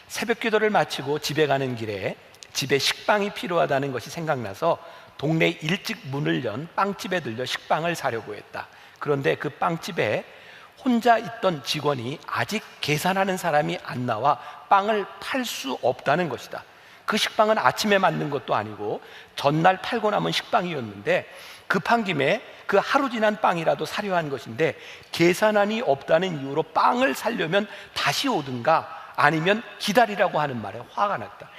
새벽 기도를 마치고 집에 가는 길에 집에 식빵이 필요하다는 것이 생각나서 동네 일찍 문을 연 빵집에 들려 식빵을 사려고 했다. 그런데 그 빵집에 혼자 있던 직원이 아직 계산하는 사람이 안 나와 빵을 팔 수 없다는 것이다. 그 식빵은 아침에 만든 것도 아니고 전날 팔고 남은 식빵이었는데 급한 김에 그 하루 지난 빵이라도 사려 한 것인데 계산안이 없다는 이유로 빵을 사려면 다시 오든가 아니면 기다리라고 하는 말에 화가 났다.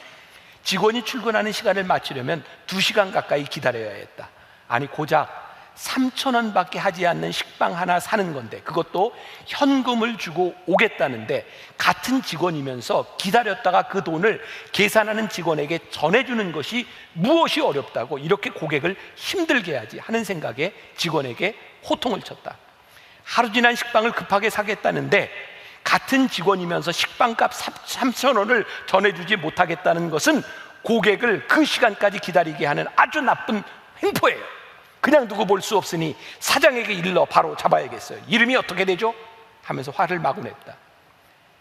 직원이 출근하는 시간을 맞추려면 2시간 가까이 기다려야 했다. 아니 고작 3,000원밖에 하지 않는 식빵 하나 사는 건데, 그것도 현금을 주고 오겠다는데 같은 직원이면서 기다렸다가 그 돈을 계산하는 직원에게 전해주는 것이 무엇이 어렵다고 이렇게 고객을 힘들게 하지 하는 생각에 직원에게 호통을 쳤다. 하루 지난 식빵을 급하게 사겠다는데 같은 직원이면서 식빵값 3,000원을 전해주지 못하겠다는 것은 고객을 그 시간까지 기다리게 하는 아주 나쁜 횡포예요. 그냥 두고 볼 수 없으니 사장에게 일러 바로 잡아야겠어요. 이름이 어떻게 되죠? 하면서 화를 마구 냈다.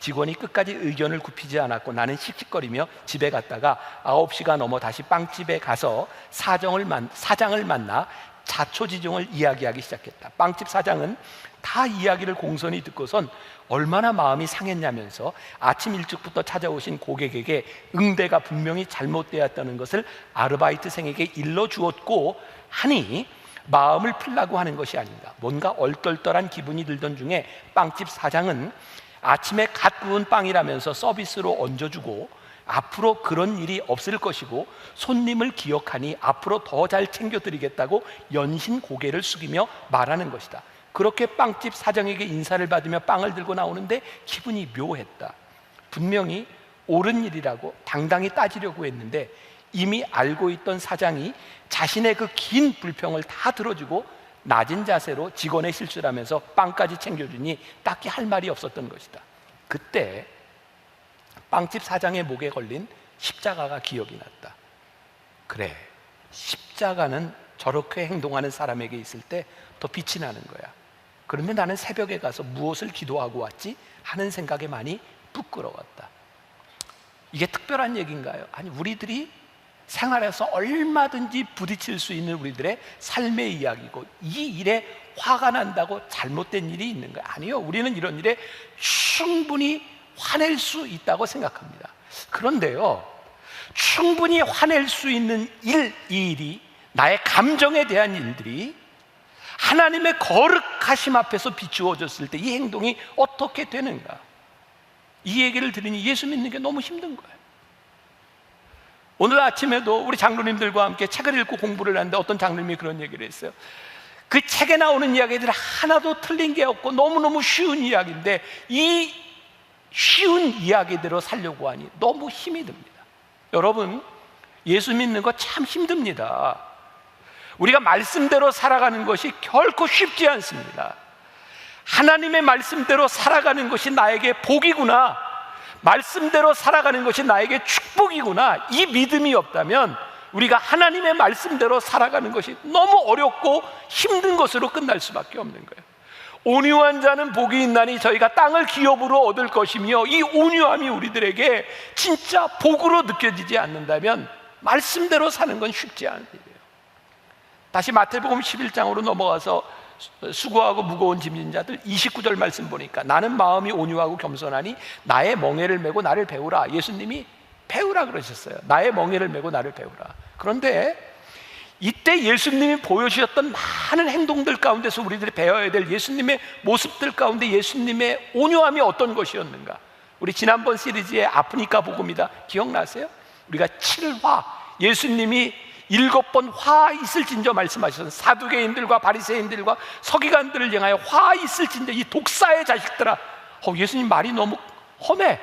직원이 끝까지 의견을 굽히지 않았고 나는 씩씩거리며 집에 갔다가 9시가 넘어 다시 빵집에 가서 사장을 만나 자초지종을 이야기하기 시작했다. 빵집 사장은 다 이야기를 공손히 듣고선 얼마나 마음이 상했냐면서 아침 일찍부터 찾아오신 고객에게 응대가 분명히 잘못되었다는 것을 아르바이트생에게 일러주었고 하니 마음을 풀라고 하는 것이 아닌가. 뭔가 얼떨떨한 기분이 들던 중에 빵집 사장은 아침에 갓 구운 빵이라면서 서비스로 얹어주고 앞으로 그런 일이 없을 것이고 손님을 기억하니 앞으로 더 잘 챙겨드리겠다고 연신 고개를 숙이며 말하는 것이다. 그렇게 빵집 사장에게 인사를 받으며 빵을 들고 나오는데 기분이 묘했다. 분명히 옳은 일이라고 당당히 따지려고 했는데 이미 알고 있던 사장이 자신의 그 긴 불평을 다 들어주고 낮은 자세로 직원의 실수라면서 빵까지 챙겨주니 딱히 할 말이 없었던 것이다. 그때 빵집 사장의 목에 걸린 십자가가 기억이 났다. 그래, 십자가는 저렇게 행동하는 사람에게 있을 때 더 빛이 나는 거야. 그런데 나는 새벽에 가서 무엇을 기도하고 왔지? 하는 생각에 많이 부끄러웠다. 이게 특별한 얘기인가요? 아니, 우리들이 생활에서 얼마든지 부딪힐 수 있는 우리들의 삶의 이야기고, 이 일에 화가 난다고 잘못된 일이 있는가? 아니요, 우리는 이런 일에 충분히 화낼 수 있다고 생각합니다. 그런데요, 충분히 화낼 수 있는 이 일이, 나의 감정에 대한 일들이 하나님의 거룩하심 앞에서 비추어졌을 때 이 행동이 어떻게 되는가? 이 얘기를 들으니 예수 믿는 게 너무 힘든 거예요. 오늘 아침에도 우리 장로님들과 함께 책을 읽고 공부를 하는데 어떤 장로님이 그런 얘기를 했어요. 그 책에 나오는 이야기들 하나도 틀린 게 없고 너무너무 쉬운 이야기인데 이 쉬운 이야기대로 살려고 하니 너무 힘이 듭니다. 여러분, 예수 믿는 거 참 힘듭니다. 우리가 말씀대로 살아가는 것이 결코 쉽지 않습니다. 하나님의 말씀대로 살아가는 것이 나에게 복이구나, 말씀대로 살아가는 것이 나에게 축복이구나, 이 믿음이 없다면 우리가 하나님의 말씀대로 살아가는 것이 너무 어렵고 힘든 것으로 끝날 수밖에 없는 거예요. 온유한 자는 복이 있나니 저희가 땅을 기업으로 얻을 것이며, 이 온유함이 우리들에게 진짜 복으로 느껴지지 않는다면 말씀대로 사는 건 쉽지 않은 일이에요. 다시 마태복음 11장으로 넘어가서 수고하고 무거운 짐진 자들 29절 말씀 보니까 나는 마음이 온유하고 겸손하니 나의 멍에를 메고 나를 배우라. 예수님이 배우라 그러셨어요. 나의 멍에를 메고 나를 배우라. 그런데 이때 예수님이 보여주셨던 많은 행동들 가운데서 우리들이 배워야 될 예수님의 모습들 가운데 예수님의 온유함이 어떤 것이었는가? 우리 지난번 시리즈의 아프니까 복음이다 기억나세요? 우리가 7화, 예수님이 7번 화 있을진저 말씀하셔서 사두개인들과 바리새인들과 서기관들을 향하여 화 있을진저, 이 독사의 자식들아. 예수님 말이 너무 험해.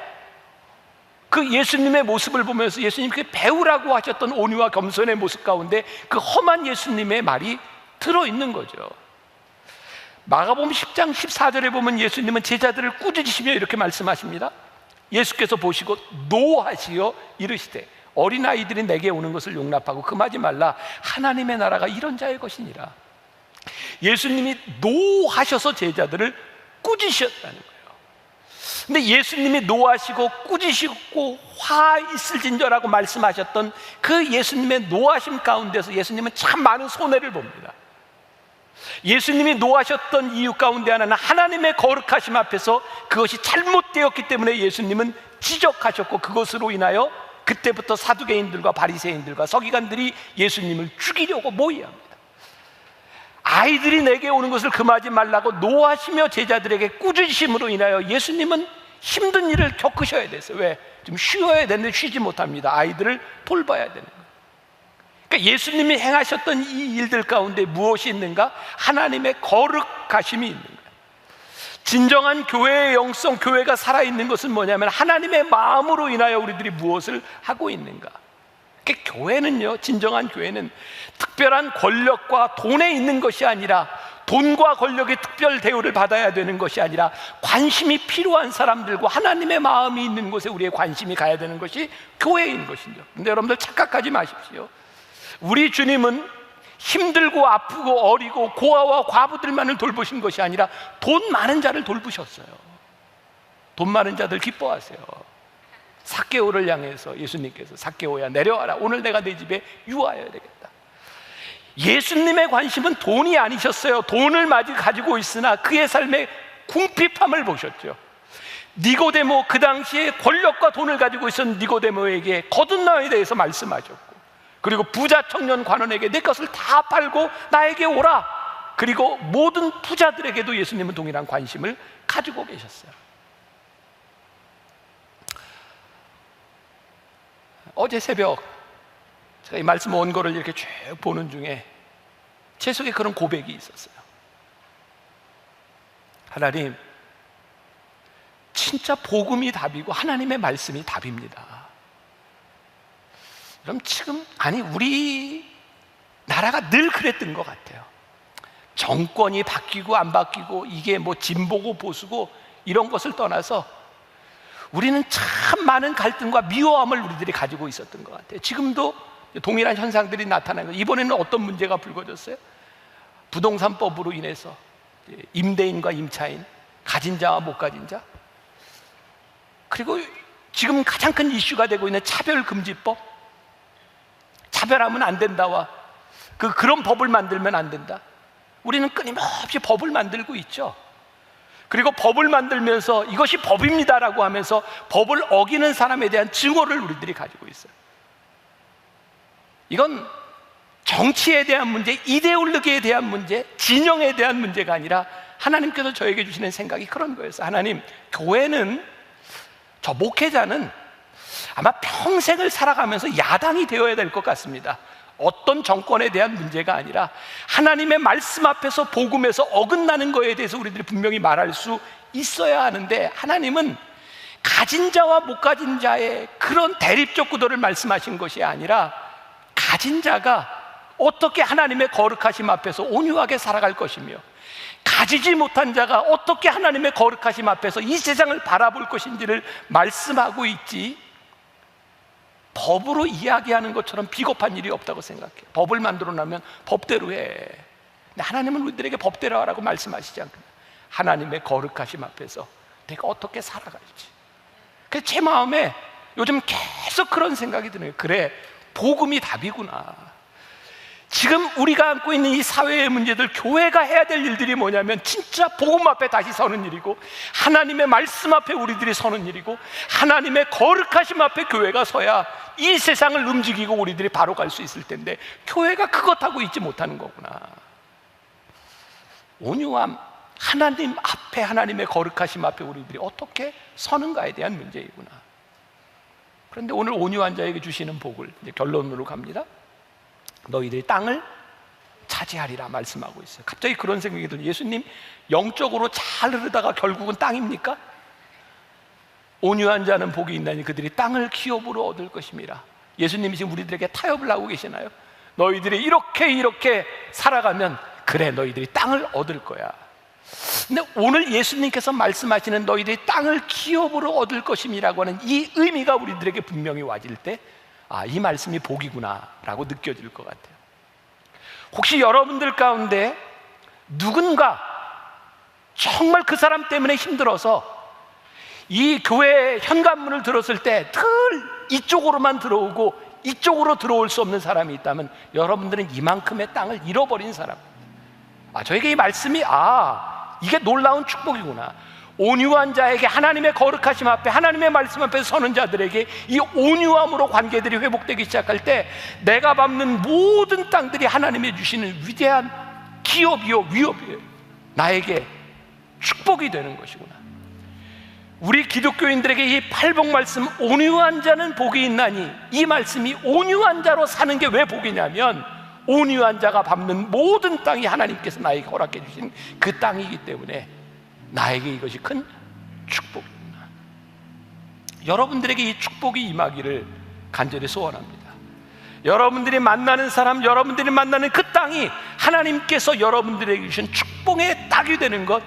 그 예수님의 모습을 보면서 예수님 그 배우라고 하셨던 온유와 겸손의 모습 가운데 그 험한 예수님의 말이 들어있는 거죠. 마가복음 10장 14절에 보면 예수님은 제자들을 꾸짖으시며 이렇게 말씀하십니다. 예수께서 보시고 노하시어 이르시되 어린아이들이 내게 오는 것을 용납하고 금하지 말라. 하나님의 나라가 이런 자의 것이니라. 예수님이 노하셔서 제자들을 꾸짖으셨다는 거예요. 근데 예수님이 노하시고 꾸짖으시고 화 있을진저라고 말씀하셨던 그 예수님의 노하심 가운데서 예수님은 참 많은 손해를 봅니다. 예수님이 노하셨던 이유 가운데 하나는 하나님의 거룩하심 앞에서 그것이 잘못되었기 때문에 예수님은 지적하셨고, 그것으로 인하여 그때부터 사두개인들과 바리새인들과 서기관들이 예수님을 죽이려고 모의합니다. 아이들이 내게 오는 것을 금하지 말라고 노하시며 제자들에게 꾸짖으심으로 인하여 예수님은 힘든 일을 겪으셔야 됐어요. 왜? 좀 쉬어야 되는데 쉬지 못합니다. 아이들을 돌봐야 되는 거예요. 그러니까 예수님이 행하셨던 이 일들 가운데 무엇이 있는가? 하나님의 거룩하심이 있는 거예요. 진정한 교회의 영성, 교회가 살아있는 것은 뭐냐면 하나님의 마음으로 인하여 우리들이 무엇을 하고 있는가. 그러니까 교회는요, 진정한 교회는 특별한 권력과 돈에 있는 것이 아니라, 돈과 권력의 특별 대우를 받아야 되는 것이 아니라 관심이 필요한 사람들과 하나님의 마음이 있는 곳에 우리의 관심이 가야 되는 것이 교회인 것이죠. 그런데 여러분들 착각하지 마십시오. 우리 주님은 힘들고 아프고 어리고 고아와 과부들만을 돌보신 것이 아니라 돈 많은 자를 돌보셨어요. 돈 많은 자들 기뻐하세요. 삭개오를 향해서 예수님께서 삭개오야 내려와라. 오늘 내가 내 집에 유하여야 되겠다. 예수님의 관심은 돈이 아니셨어요. 돈을 가지고 있으나 그의 삶의 궁핍함을 보셨죠. 니고데모, 그 당시에 권력과 돈을 가지고 있었던 니고데모에게 거듭남에 대해서 말씀하셨고, 그리고 부자 청년 관원에게 내 것을 다 팔고 나에게 오라. 그리고 모든 부자들에게도 예수님은 동일한 관심을 가지고 계셨어요. 어제 새벽 제가 이 말씀 원고를 이렇게 쭉 보는 중에 제 속에 그런 고백이 있었어요. 하나님, 진짜 복음이 답이고 하나님의 말씀이 답입니다. 그럼 지금 우리 나라가 늘 그랬던 것 같아요. 정권이 바뀌고 안 바뀌고 이게 뭐 진보고 보수고 이런 것을 떠나서 우리는 참 많은 갈등과 미워함을 우리들이 가지고 있었던 것 같아요. 지금도 동일한 현상들이 나타나는 거예요. 이번에는 어떤 문제가 불거졌어요? 부동산법으로 인해서 임대인과 임차인, 가진 자와 못 가진 자, 그리고 지금 가장 큰 이슈가 되고 있는 차별금지법, 차별하면 안 된다와 그런 법을 만들면 안 된다. 우리는 끊임없이 법을 만들고 있죠. 그리고 법을 만들면서 이것이 법입니다라고 하면서 법을 어기는 사람에 대한 증오를 우리들이 가지고 있어요. 이건 정치에 대한 문제, 이데올로기에 대한 문제, 진영에 대한 문제가 아니라 하나님께서 저에게 주시는 생각이 그런 거였어요. 하나님, 교회는, 저 목회자는 아마 평생을 살아가면서 야당이 되어야 될 것 같습니다. 어떤 정권에 대한 문제가 아니라 하나님의 말씀 앞에서 복음에서 어긋나는 거에 대해서 우리들이 분명히 말할 수 있어야 하는데, 하나님은 가진 자와 못 가진 자의 그런 대립적 구도를 말씀하신 것이 아니라 가진 자가 어떻게 하나님의 거룩하심 앞에서 온유하게 살아갈 것이며, 가지지 못한 자가 어떻게 하나님의 거룩하심 앞에서 이 세상을 바라볼 것인지를 말씀하고 있지, 법으로 이야기하는 것처럼 비겁한 일이 없다고 생각해요. 법을 만들어 놓으면 법대로 해. 근데 하나님은 우리들에게 법대로 하라고 말씀하시지 않거든요. 하나님의 거룩하심 앞에서 내가 어떻게 살아갈지. 그래서 제 마음에 요즘 계속 그런 생각이 드네요. 그래, 복음이 답이구나. 지금 우리가 안고 있는 이 사회의 문제들, 교회가 해야 될 일들이 뭐냐면 진짜 복음 앞에 다시 서는 일이고, 하나님의 말씀 앞에 우리들이 서는 일이고, 하나님의 거룩하심 앞에 교회가 서야 이 세상을 움직이고 우리들이 바로 갈 수 있을 텐데, 교회가 그것하고 있지 못하는 거구나. 온유함, 하나님 앞에, 하나님의 거룩하심 앞에 우리들이 어떻게 서는가에 대한 문제이구나. 그런데 오늘 온유한 자에게 주시는 복을, 이제 결론으로 갑니다. 너희들이 땅을 차지하리라 말씀하고 있어요. 갑자기 그런 생각이 들어요. 예수님, 영적으로 잘 흐르다가 결국은 땅입니까? 온유한 자는 복이 있나니 그들이 땅을 기업으로 얻을 것임이라. 예수님이 지금 우리들에게 타협을 하고 계시나요? 너희들이 이렇게 살아가면 그래, 너희들이 땅을 얻을 거야. 근데 오늘 예수님께서 말씀하시는 너희들이 땅을 기업으로 얻을 것임이라고 하는 이 의미가 우리들에게 분명히 와질 때, 이 말씀이 복이구나 라고 느껴질 것 같아요. 혹시 여러분들 가운데 누군가 정말 그 사람 때문에 힘들어서 이 교회 현관문을 들었을 때 늘 이쪽으로만 들어오고 이쪽으로 들어올 수 없는 사람이 있다면, 여러분들은 이만큼의 땅을 잃어버린 사람. 저에게 이 말씀이 이게 놀라운 축복이구나. 온유한 자에게, 하나님의 거룩하심 앞에, 하나님의 말씀 앞에 서는 자들에게 이 온유함으로 관계들이 회복되기 시작할 때, 내가 밟는 모든 땅들이 하나님이 주시는 위대한 기업이요 위협이에요. 나에게 축복이 되는 것이구나. 우리 기독교인들에게 이 팔복 말씀, 온유한 자는 복이 있나니, 이 말씀이 온유한 자로 사는 게 왜 복이냐면, 온유한 자가 밟는 모든 땅이 하나님께서 나에게 허락해 주신 그 땅이기 때문에 나에게 이것이 큰 축복입니다. 여러분들에게 이 축복이 임하기를 간절히 소원합니다. 여러분들이 만나는 사람, 여러분들이 만나는 그 땅이 하나님께서 여러분들에게 주신 축복의 땅이 되는 것,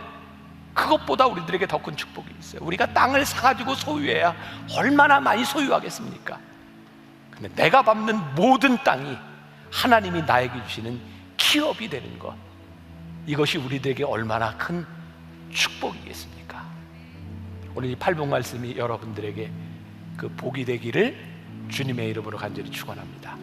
그것보다 우리들에게 더 큰 축복이 있어요. 우리가 땅을 사가지고 소유해야 얼마나 많이 소유하겠습니까? 근데 내가 밟는 모든 땅이 하나님이 나에게 주시는 기업이 되는 것, 이것이 우리들에게 얼마나 큰 축복이겠습니까? 오늘 이 팔복 말씀이 여러분들에게 그 복이 되기를 주님의 이름으로 간절히 축원합니다.